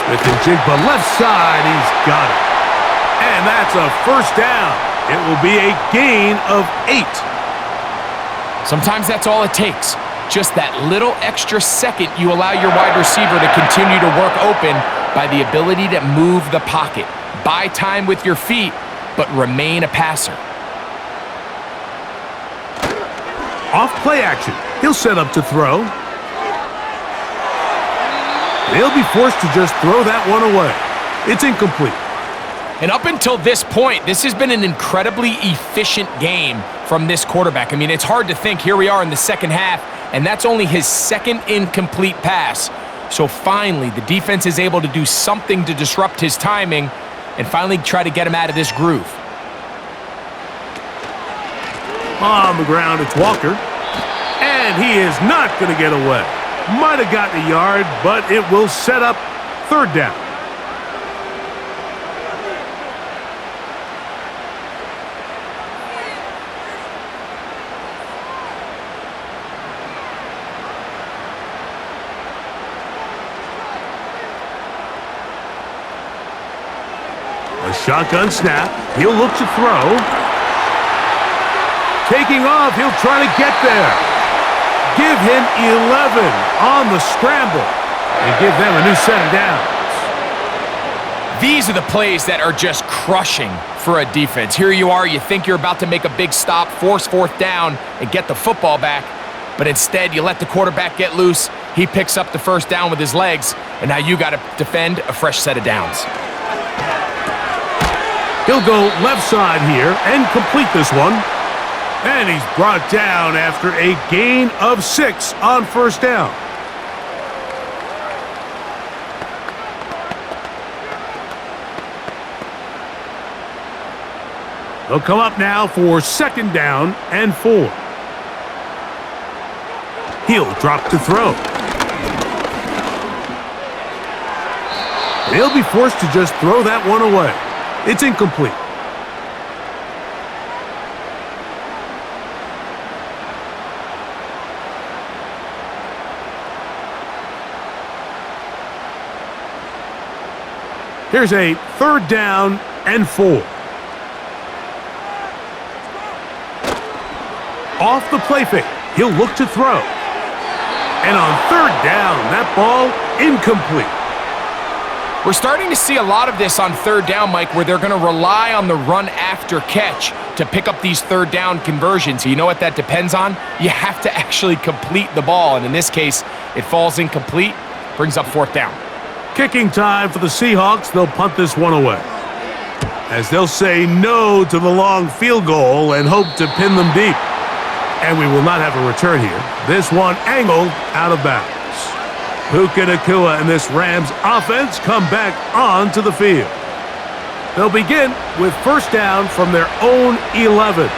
Smith and Jigba left side, he's got it. And that's a 1st down. It will be a gain of 8. Sometimes that's all it takes. Just that little extra second you allow your wide receiver to continue to work open by the ability to move the pocket. Buy time with your feet, but remain a passer. Off play action. He'll set up to throw. They'll be forced to just throw that one away. It's incomplete. And up until this point, this has been an incredibly efficient game from this quarterback. I mean, it's hard to think. Here we are in the second half, and that's only his 2nd incomplete pass. So finally, the defense is able to do something to disrupt his timing and finally try to get him out of this groove. On the ground, it's Walker. And he is not going to get away. Might have gotten a yard, but it will set up 3rd down. A shotgun snap. He'll look to throw. Taking off, he'll try to get there. Give him 11 on the scramble and give them a new set of downs. These are the plays that are just crushing for a defense. Here you are, you think you're about to make a big stop, force 4th down, and get the football back, but instead you let the quarterback get loose. He picks up the 1st down with his legs, and now you got to defend a fresh set of downs. He'll go left side here and complete this one. And he's brought down after a gain of 6 on 1st down. They'll come up now for 2nd down and 4. He'll drop to throw. They'll be forced to just throw that one away. It's incomplete. Here's a 3rd down and 4. Off the play fake, he'll look to throw. And on 3rd down, that ball incomplete. We're starting to see a lot of this on 3rd down, Mike, where they're going to rely on the run after catch to pick up these 3rd down conversions. You know what that depends on? You have to actually complete the ball, and in this case, it falls incomplete, brings up 4th down. Kicking time for the Seahawks. They'll punt this one away, as they'll say no to the long field goal and hope to pin them deep. And we will not have a return here. This one angled out of bounds. Puka Nacua and this Rams offense come back onto the field. They'll begin with first down from their own 11.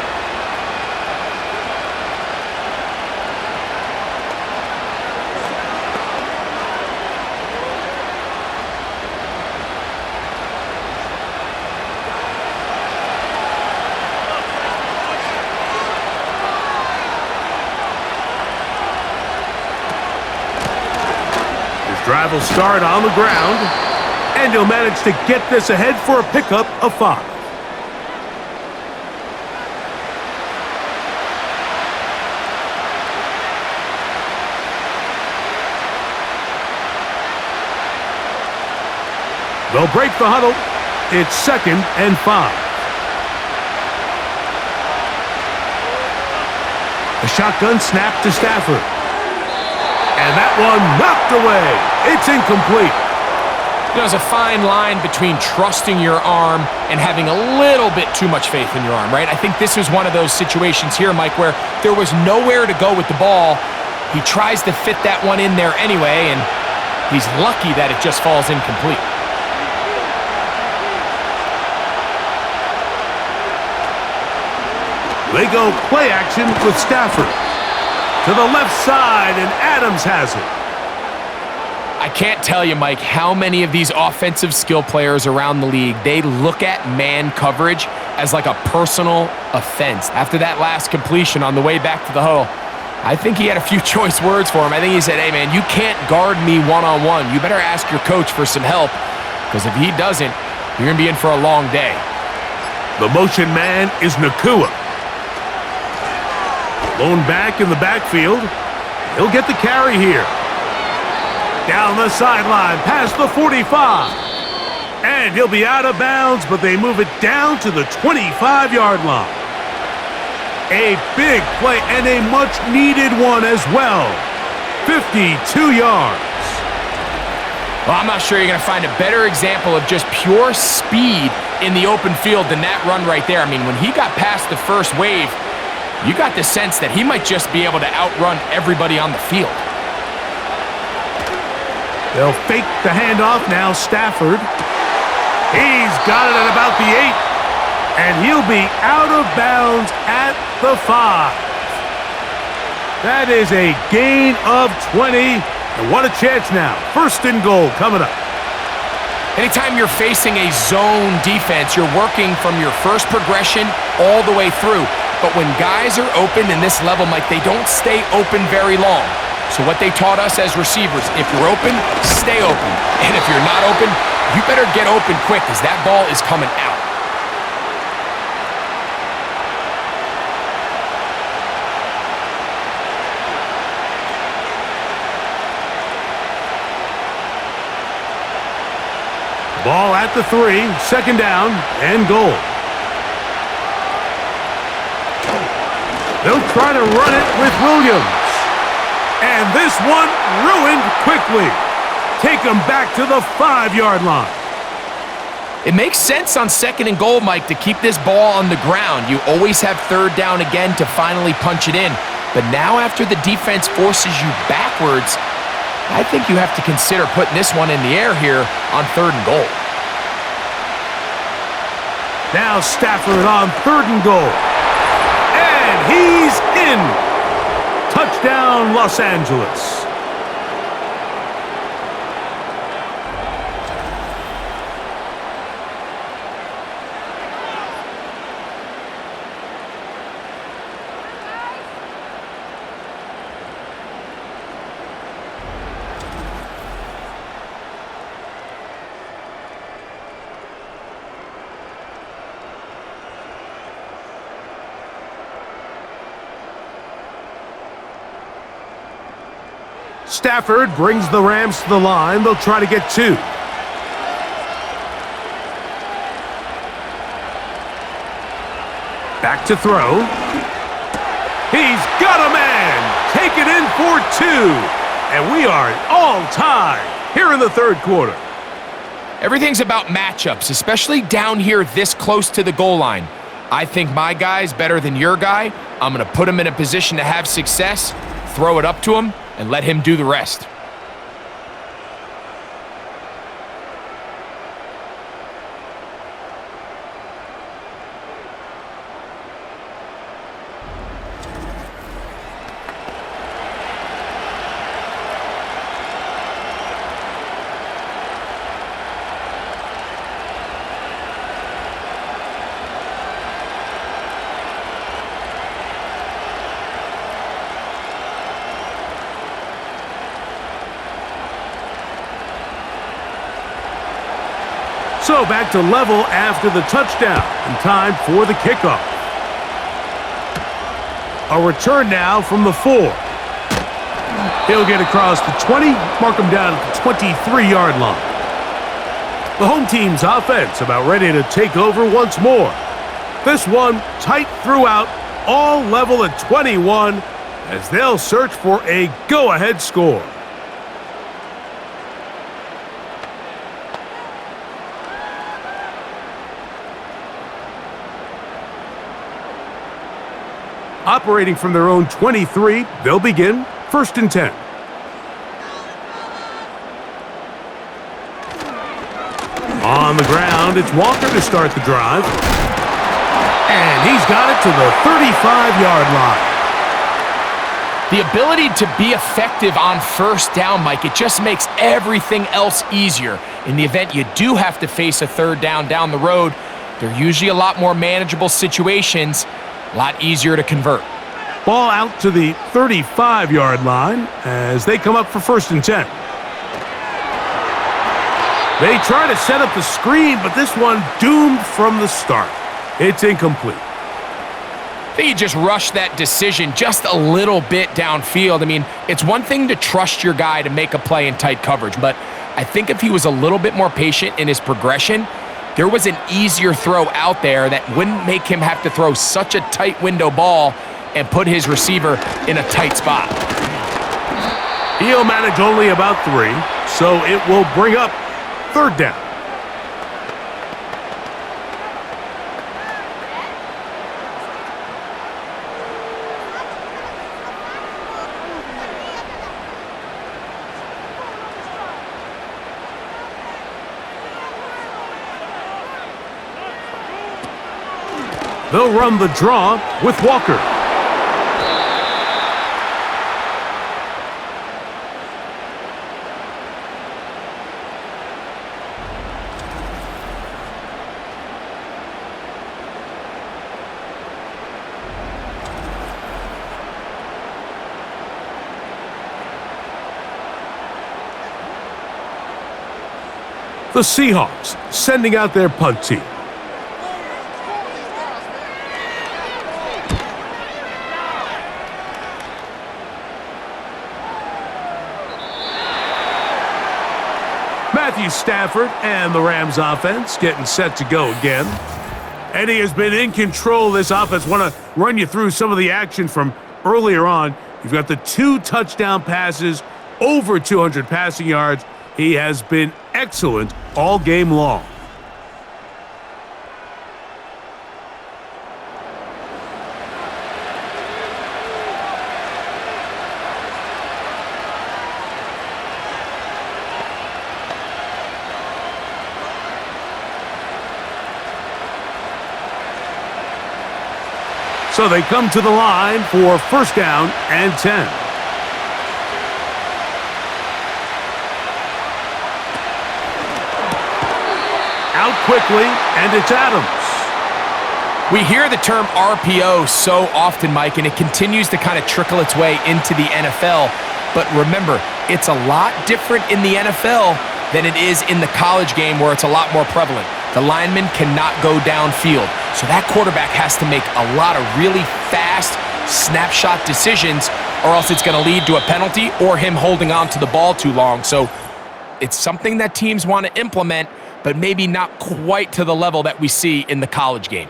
Drive will start on the ground, and he'll manage to get this ahead for a pickup of 5. They'll break the huddle. It's 2nd and 5. A shotgun snap to Stafford. And that one knocked away. It's incomplete. You know, there's a fine line between trusting your arm and having a little bit too much faith in your arm, right? I think this was one of those situations here, Mike, where there was nowhere to go with the ball. He tries to fit that one in there anyway, and he's lucky that it just falls incomplete. They go play action with Stafford. To the left side, and Adams has it. I can't tell you, Mike, how many of these offensive skill players around the league, they look at man coverage as like a personal offense. After that last completion on the way back to the huddle, I think he had a few choice words for him. I think he said, hey, man, you can't guard me one-on-one. You better ask your coach for some help, because if he doesn't, you're going to be in for a long day. The motion man is Nacua. Blown back in the backfield. He'll get the carry here. Down the sideline, past the 45. And he'll be out of bounds, but they move it down to the 25-yard line. A big play and a much-needed one as well. 52 yards. Well, I'm not sure you're going to find a better example of just pure speed in the open field than that run right there. I mean, when he got past the first wave, you got the sense that he might just be able to outrun everybody on the field. They'll fake the handoff now. Stafford. He's got it at about the 8. And he'll be out of bounds at the 5. That is a gain of 20. And what a chance now. 1st and goal coming up. Anytime you're facing a zone defense, you're working from your first progression all the way through. But when guys are open in this level, Mike, they don't stay open very long. So what they taught us as receivers, if you're open, stay open. And if you're not open, you better get open quick, because that ball is coming out. Ball at the 3, 2nd down and goal. They'll try to run it with Williams. And this one ruined quickly. Take them back to the 5-yard line. It makes sense on 2nd and goal, Mike, to keep this ball on the ground. You always have 3rd down again to finally punch it in. But now after the defense forces you backwards, I think you have to consider putting this one in the air here on 3rd and goal. Now Stafford on 3rd and goal. And he's in. Touchdown, Los Angeles. Stafford brings the Rams to the line. They'll try to get 2. Back to throw. He's got a man. Take it in for 2. And we are all tied here in the 3rd quarter. Everything's about matchups, especially down here this close to the goal line. I think my guy's better than your guy. I'm going to put him in a position to have success, throw it up to him, and let him do the rest. So back to level after the touchdown, and time for the kickoff. A return now from the 4. He'll get across the 20, mark him down at the 23-yard line. The home team's offense about ready to take over once more. This one tight throughout, all level at 21, as they'll search for a go-ahead score. Operating from their own 23, they'll begin 1st and 10. On the ground, it's Walker to start the drive. And he's got it to the 35-yard line. The ability to be effective on 1st down, Mike, it just makes everything else easier. In the event you do have to face a 3rd down the road, they're usually a lot more manageable situations. A lot easier to convert. Ball out to the 35-yard line as they come up for 1st and 10. They try to set up the screen, but this one doomed from the start. It's incomplete. I think you just rushed that decision just a little bit downfield. I mean, it's one thing to trust your guy to make a play in tight coverage, but I think if he was a little bit more patient in his progression, there was an easier throw out there that wouldn't make him have to throw such a tight window ball and put his receiver in a tight spot. He'll manage only about 3, so it will bring up 3rd down. They'll run the draw with Walker. The Seahawks sending out their punt team. Matthew Stafford and the Rams offense getting set to go again. Eddie has been in control of this offense. Want to run you through some of the action from earlier on. You've got the 2 touchdown passes, over 200 passing yards. He has been excellent all game long. So they come to the line for 1st down and 10. Out quickly, and it's Adams. We hear the term RPO so often, Mike, and it continues to kind of trickle its way into the NFL. But remember, it's a lot different in the NFL than it is in the college game where it's a lot more prevalent. The lineman cannot go downfield. So that quarterback has to make a lot of really fast snapshot decisions, or else it's going to lead to a penalty or him holding on to the ball too long. So it's something that teams want to implement, but maybe not quite to the level that we see in the college game.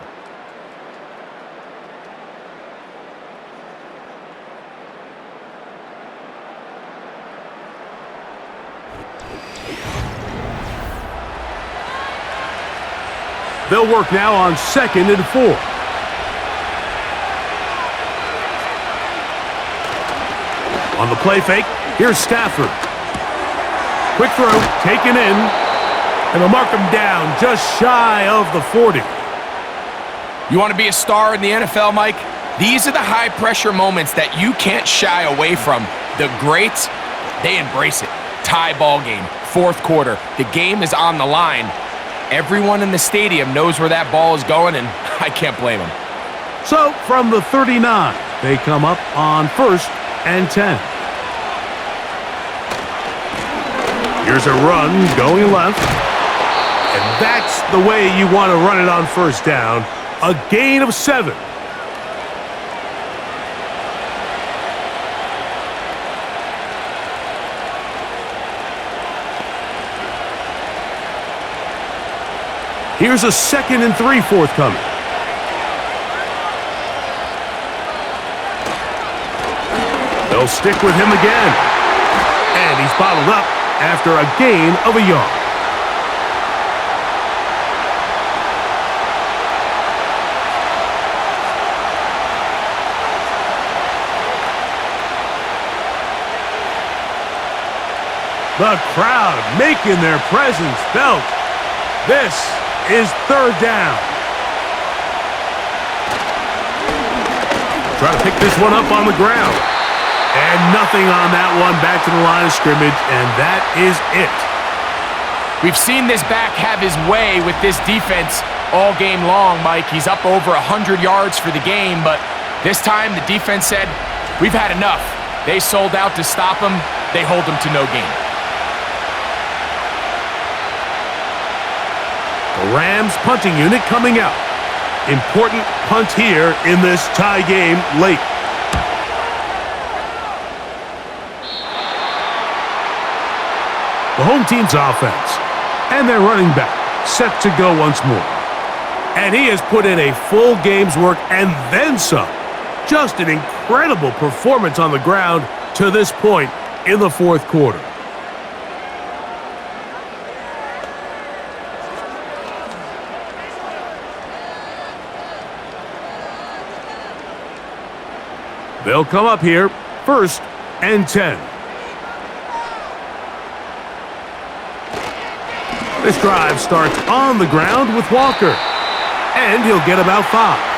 They'll work now on 2nd and 4. On the play fake, here's Stafford. Quick throw, taken in, and they'll mark him down just shy of the 40. You want to be a star in the NFL, Mike? These are the high-pressure moments that you can't shy away from. The greats, they embrace it. Tie ball game, fourth quarter. The game is on the line. Everyone in the stadium knows where that ball is going, and I can't blame them. So, from the 39, they come up on 1st and 10. Here's a run going left. And that's the way you want to run it on first down. A gain of 7. Here's a 2nd and 3 forthcoming. They'll stick with him again. And he's bottled up after a gain of a yard. The crowd making their presence felt. This is 3rd down. Try to pick this one up on the ground. And nothing on that one. Back to the line of scrimmage, and that is it. We've seen this back have his way with this defense all game long, Mike. He's up over 100 yards for the game, but this time the defense said, we've had enough. They sold out to stop him. They hold him to no gain. The Rams punting unit coming out. Important punt here in this tie game late. The home team's offense and their running back set to go once more. And he has put in a full game's work and then some. Just an incredible performance on the ground to this point in the 4th quarter. They'll come up here, 1st and 10. This drive starts on the ground with Walker, and he'll get about 5.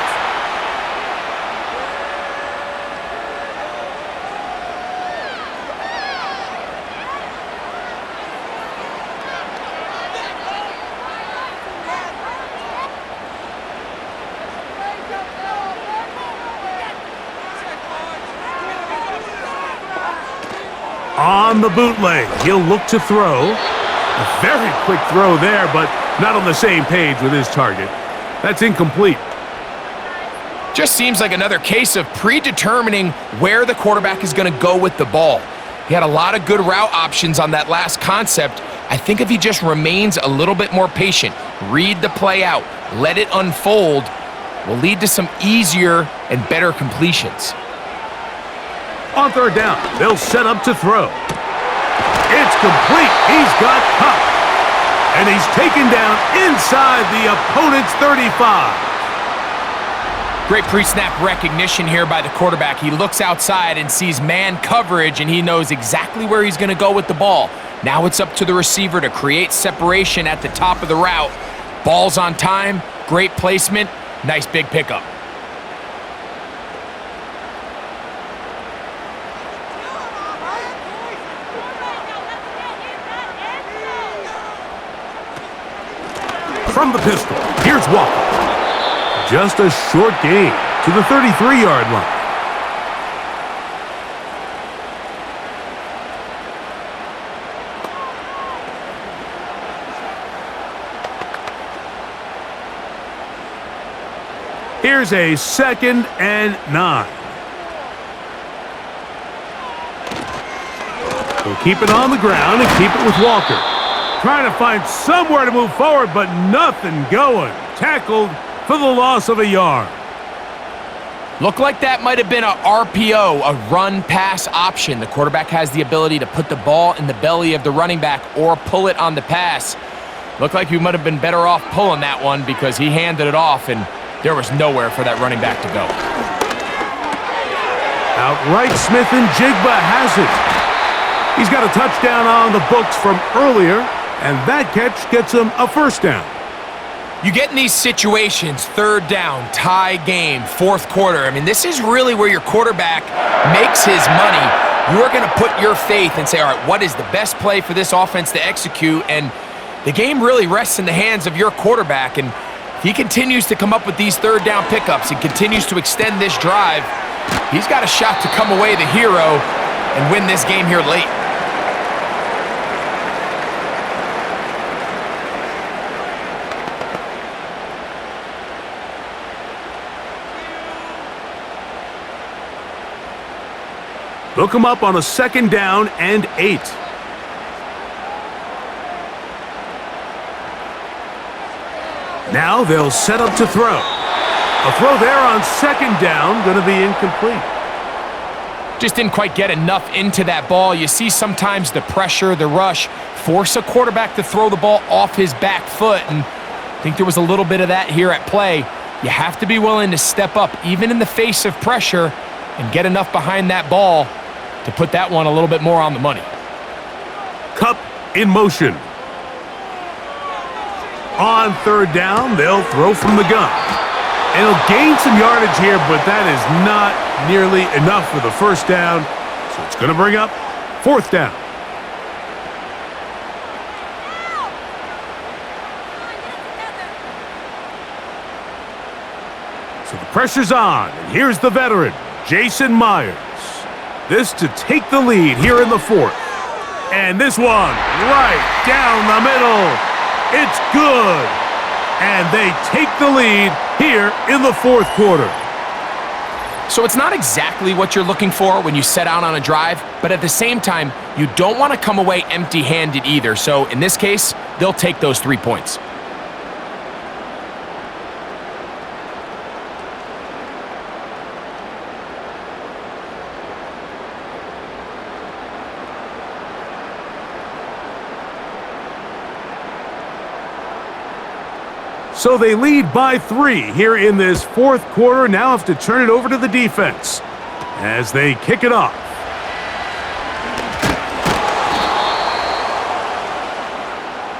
On the bootleg, he'll look to throw. A very quick throw there, but not on the same page with his target. That's incomplete. Just seems like another case of predetermining where the quarterback is going to go with the ball. He had a lot of good route options on that last concept. I think if he just remains a little bit more patient, read the play out, let it unfold, will lead to some easier and better completions. On 3rd down, they'll set up to throw. It's complete. He's got Cup. And he's taken down inside the opponent's 35. Great pre-snap recognition here by the quarterback. He looks outside and sees man coverage, and he knows exactly where he's going to go with the ball. Now it's up to the receiver to create separation at the top of the route. Ball's on time, great placement, nice big pickup. From the pistol, here's Walker. Just a short gain to the 33-yard line. Here's a 2nd and 9. We'll keep it on the ground and keep it with Walker. Trying to find somewhere to move forward, but nothing going. Tackled for the loss of a yard. Looked like that might have been a RPO, a run-pass option. The quarterback has the ability to put the ball in the belly of the running back or pull it on the pass. Looked like he might have been better off pulling that one because he handed it off and there was nowhere for that running back to go. Outright Smith and Jigba has it. He's got a touchdown on the books from earlier, and that catch gets him a first down. You get in these situations, third down, tie game, fourth quarter. I mean, this is really where your quarterback makes his money. You're going to put your faith and say, all right, what is the best play for this offense to execute? And the game really rests in the hands of your quarterback. And if he continues to come up with these third down pickups and continues to extend this drive, he's got a shot to come away the hero and win this game here late. They'll come up on a 2nd down and 8. Now they'll set up to throw. A throw there on 2nd down, going to be incomplete. Just didn't quite get enough into that ball. You see sometimes the pressure, the rush, force a quarterback to throw the ball off his back foot, and I think there was a little bit of that here at play. You have to be willing to step up, even in the face of pressure, and get enough behind that ball to put that one a little bit more on the money. Cup in motion. On 3rd down, they'll throw from the gun. And he'll gain some yardage here, but that is not nearly enough for the first down. So it's going to bring up 4th down. So the pressure's on, and here's the veteran, Jason Myers. This to take the lead here in the 4th. And this one right down the middle. It's good. And they take the lead here in the 4th quarter. So it's not exactly what you're looking for when you set out on a drive, but at the same time, you don't want to come away empty-handed either. So in this case, they'll take those 3 points. So they lead by 3 here in this 4th quarter. Now have to turn it over to the defense as they kick it off.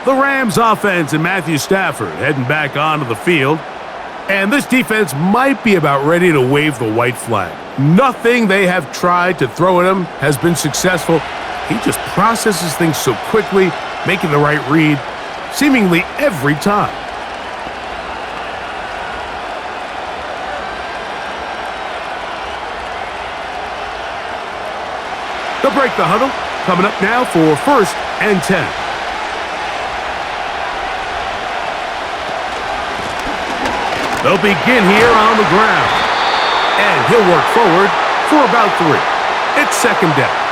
The Rams offense and Matthew Stafford heading back onto the field. And this defense might be about ready to wave the white flag. Nothing they have tried to throw at him has been successful. He just processes things so quickly, making the right read seemingly every time. They'll break the huddle. Coming up now for 1st and 10. They'll begin here on the ground. And he'll work forward for about 3. It's 2nd down.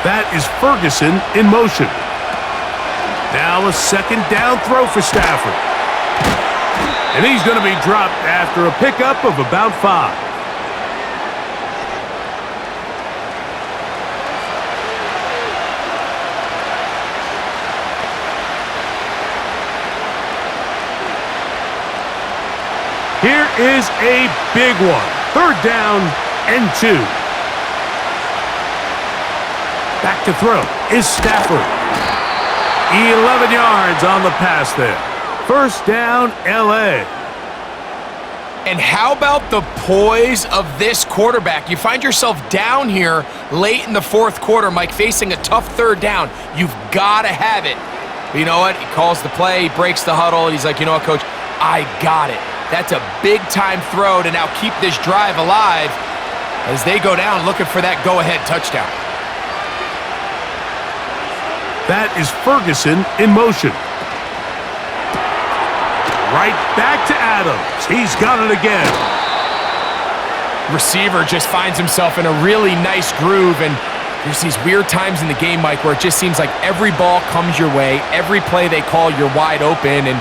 That is Ferguson in motion. Now a 2nd down throw for Stafford. And he's going to be dropped after a pickup of about 5. Here is a big one. 3rd down and 2. Back to throw is Stafford. 11 yards on the pass there. 1st down, L.A. And how about the poise of this quarterback? You find yourself down here late in the 4th quarter, Mike, facing a tough 3rd down. You've got to have it. But you know what? He calls the play, he breaks the huddle, and he's like, you know what, Coach? I got it. That's a big-time throw to now keep this drive alive as they go down looking for that go-ahead touchdown. That is Ferguson in motion. Right back to Adams. He's got it again. Receiver just finds himself in a really nice groove, and there's these weird times in the game, Mike, where it just seems like every ball comes your way, every play they call, you're wide open, and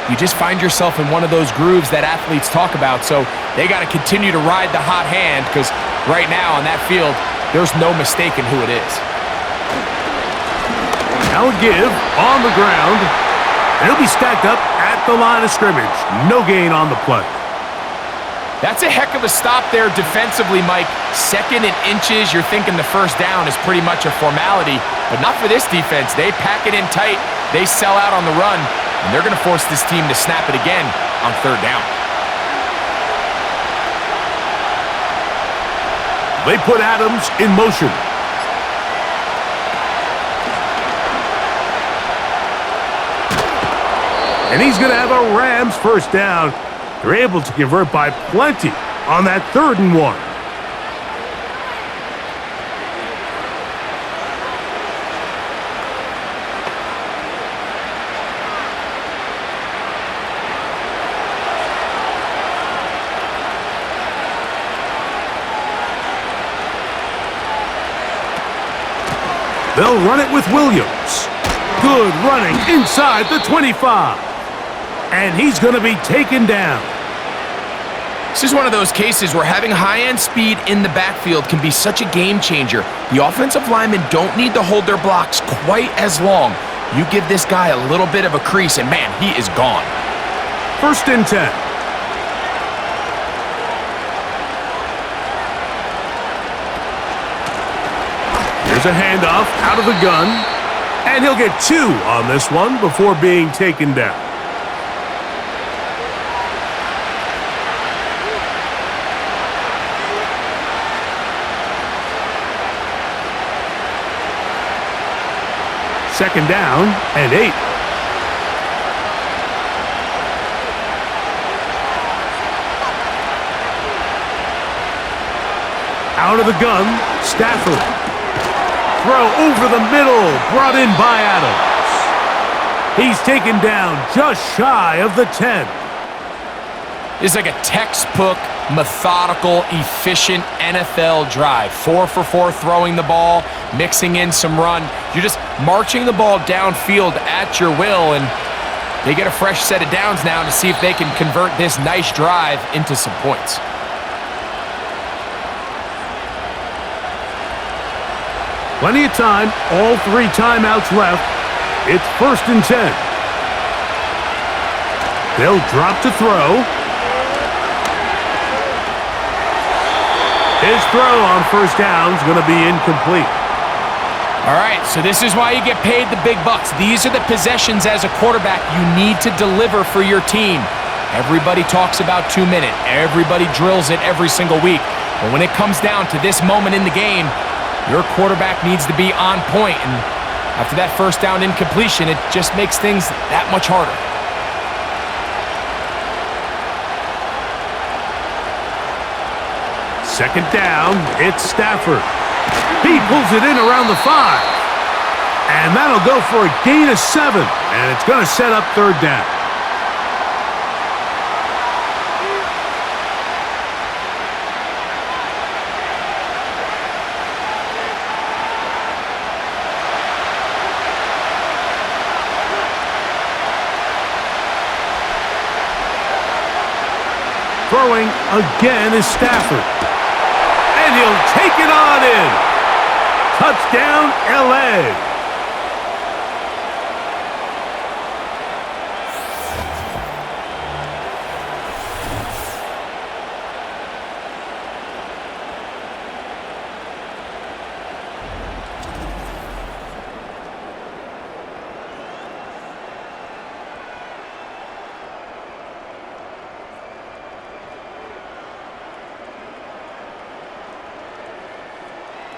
you just find yourself in one of those grooves that athletes talk about. So they got to continue to ride the hot hand because right now on that field, there's no mistaking who it is. Now a give on the ground. And he'll be stacked up at the line of scrimmage. No gain on the play. That's a heck of a stop there defensively, Mike. Second and inches, you're thinking the first down is pretty much a formality, but not for this defense. They pack it in tight, they sell out on the run, and they're going to force this team to snap it again on third down. They put Adams in motion. And he's going to have a Rams first down. They're able to convert by plenty on that 3rd and 1. They'll run it with Williams. Good running inside the 25. And he's going to be taken down. This is one of those cases where having high-end speed in the backfield can be such a game changer. The offensive linemen don't need to hold their blocks quite as long. You give this guy a little bit of a crease, and man, he is gone. 1st and 10. Here's a handoff out of the gun. And he'll get 2 on this one before being taken down. Second down and 8. Out of the gun, Stafford. Throw over the middle, brought in by Adams. He's taken down just shy of the 10. It's like a textbook, methodical, efficient NFL drive. 4 for 4 throwing the ball, mixing in some run. You're just marching the ball downfield at your will, and they get a fresh set of downs now to see if they can convert this nice drive into some points. Plenty of time, all 3 timeouts left. It's 1st and 10. They'll drop to throw. His throw on first down is going to be incomplete. All right, so this is why you get paid the big bucks. These are the possessions as a quarterback you need to deliver for your team. Everybody talks about 2-minute. Everybody drills it every single week. But when it comes down to this moment in the game, your quarterback needs to be on point. And after that first down incompletion, it just makes things that much harder. Second down, it's Stafford. He pulls it in around the 5. And that'll go for a gain of 7. And it's going to set up third down. Throwing again is Stafford. And he'll take it on in. Touchdown, LA.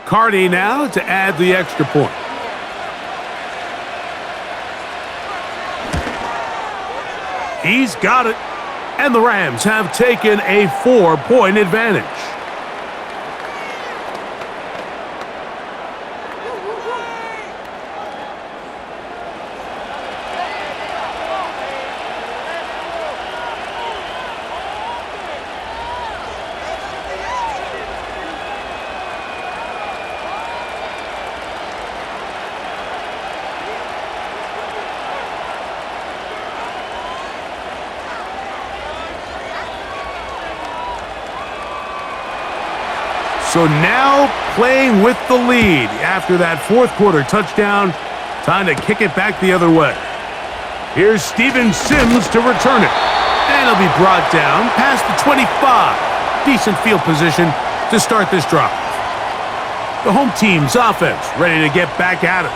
Carney now to add the extra point. He's got it. And the Rams have taken a 4-point advantage. So now playing with the lead after that fourth quarter touchdown. Time to kick it back the other way. Here's Steven Sims to return it. And he'll be brought down past the 25. Decent field position to start this drive. The home team's offense ready to get back at it.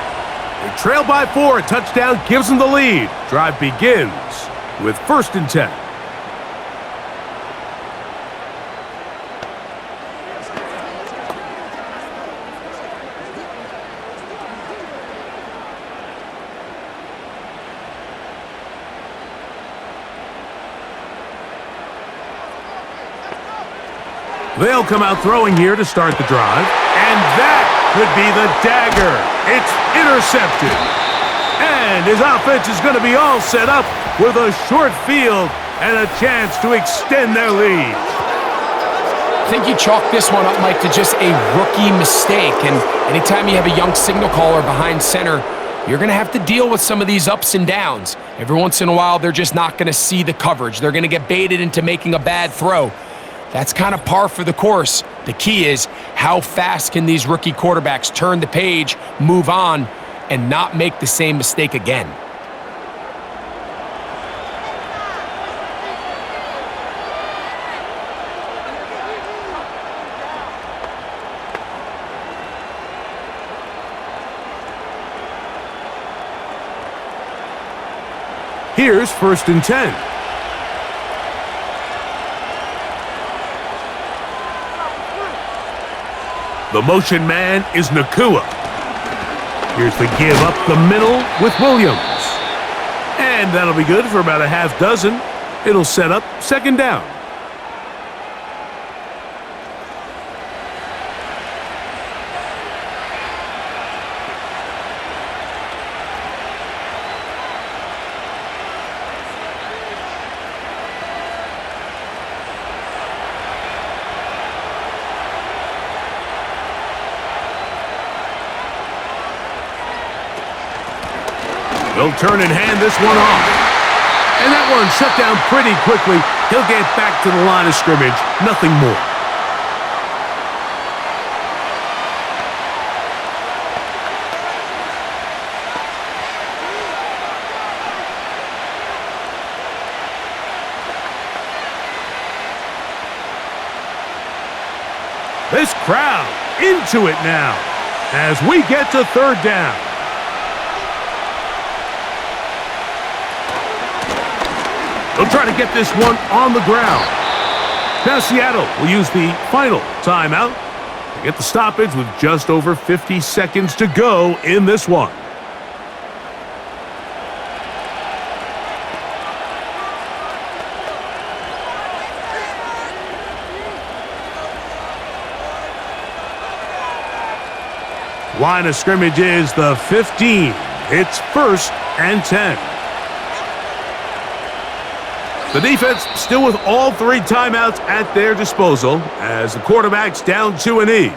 They trail by 4. A touchdown gives them the lead. Drive begins with 1st and 10. They'll come out throwing here to start the drive. And that could be the dagger. It's intercepted. And his offense is going to be all set up with a short field and a chance to extend their lead. I think you chalk this one up, Mike, to just a rookie mistake. And anytime you have a young signal caller behind center, you're going to have to deal with some of these ups and downs. Every once in a while, they're just not going to see the coverage. They're going to get baited into making a bad throw. That's kind of par for the course. The key is how fast can these rookie quarterbacks turn the page, move on, and not make the same mistake again. Here's 1st and 10. The motion man is Nakua. Here's the give up the middle with Williams. And that'll be good for about a half dozen. It'll set up 2nd down. They'll turn and hand this one off. And that one shut down pretty quickly. He'll get back to the line of scrimmage. Nothing more. This crowd into it now as we get to 3rd down. They'll try to get this one on the ground. Now Seattle will use the final timeout to get the stoppage with just over 50 seconds to go in this one. Line of scrimmage is the 15. It's 1st and 10. The defense still with all 3 timeouts at their disposal as the quarterback's down to a knee.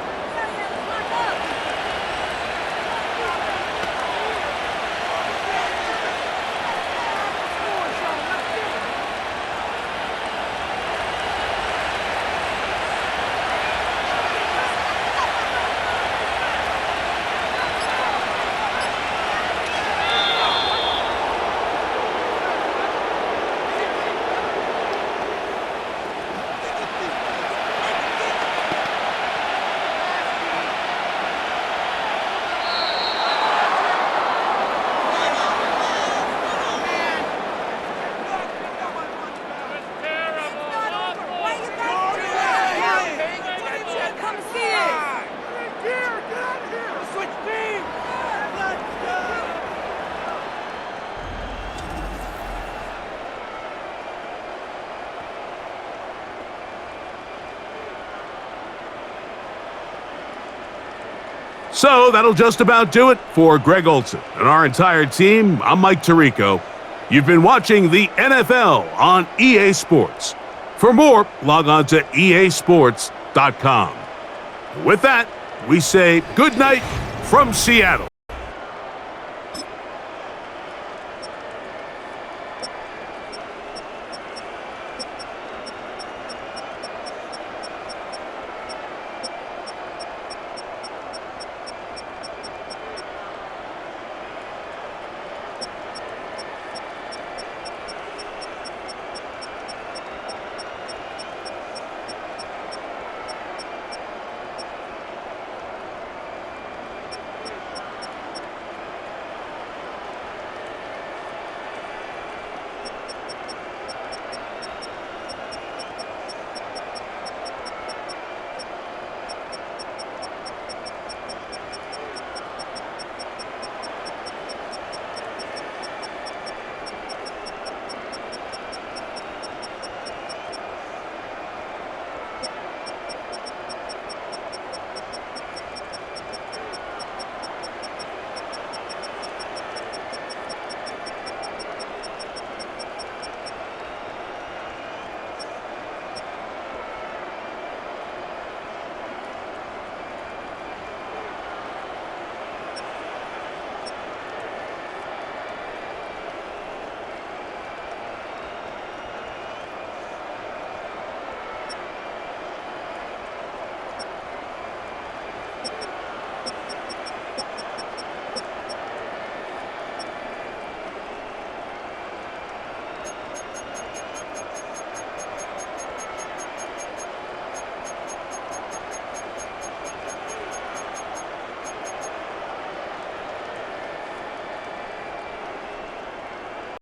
So that'll just about do it for Greg Olson and our entire team. I'm Mike Tirico. You've been watching the NFL on EA Sports. For more, log on to easports.com. With that, we say good night from Seattle.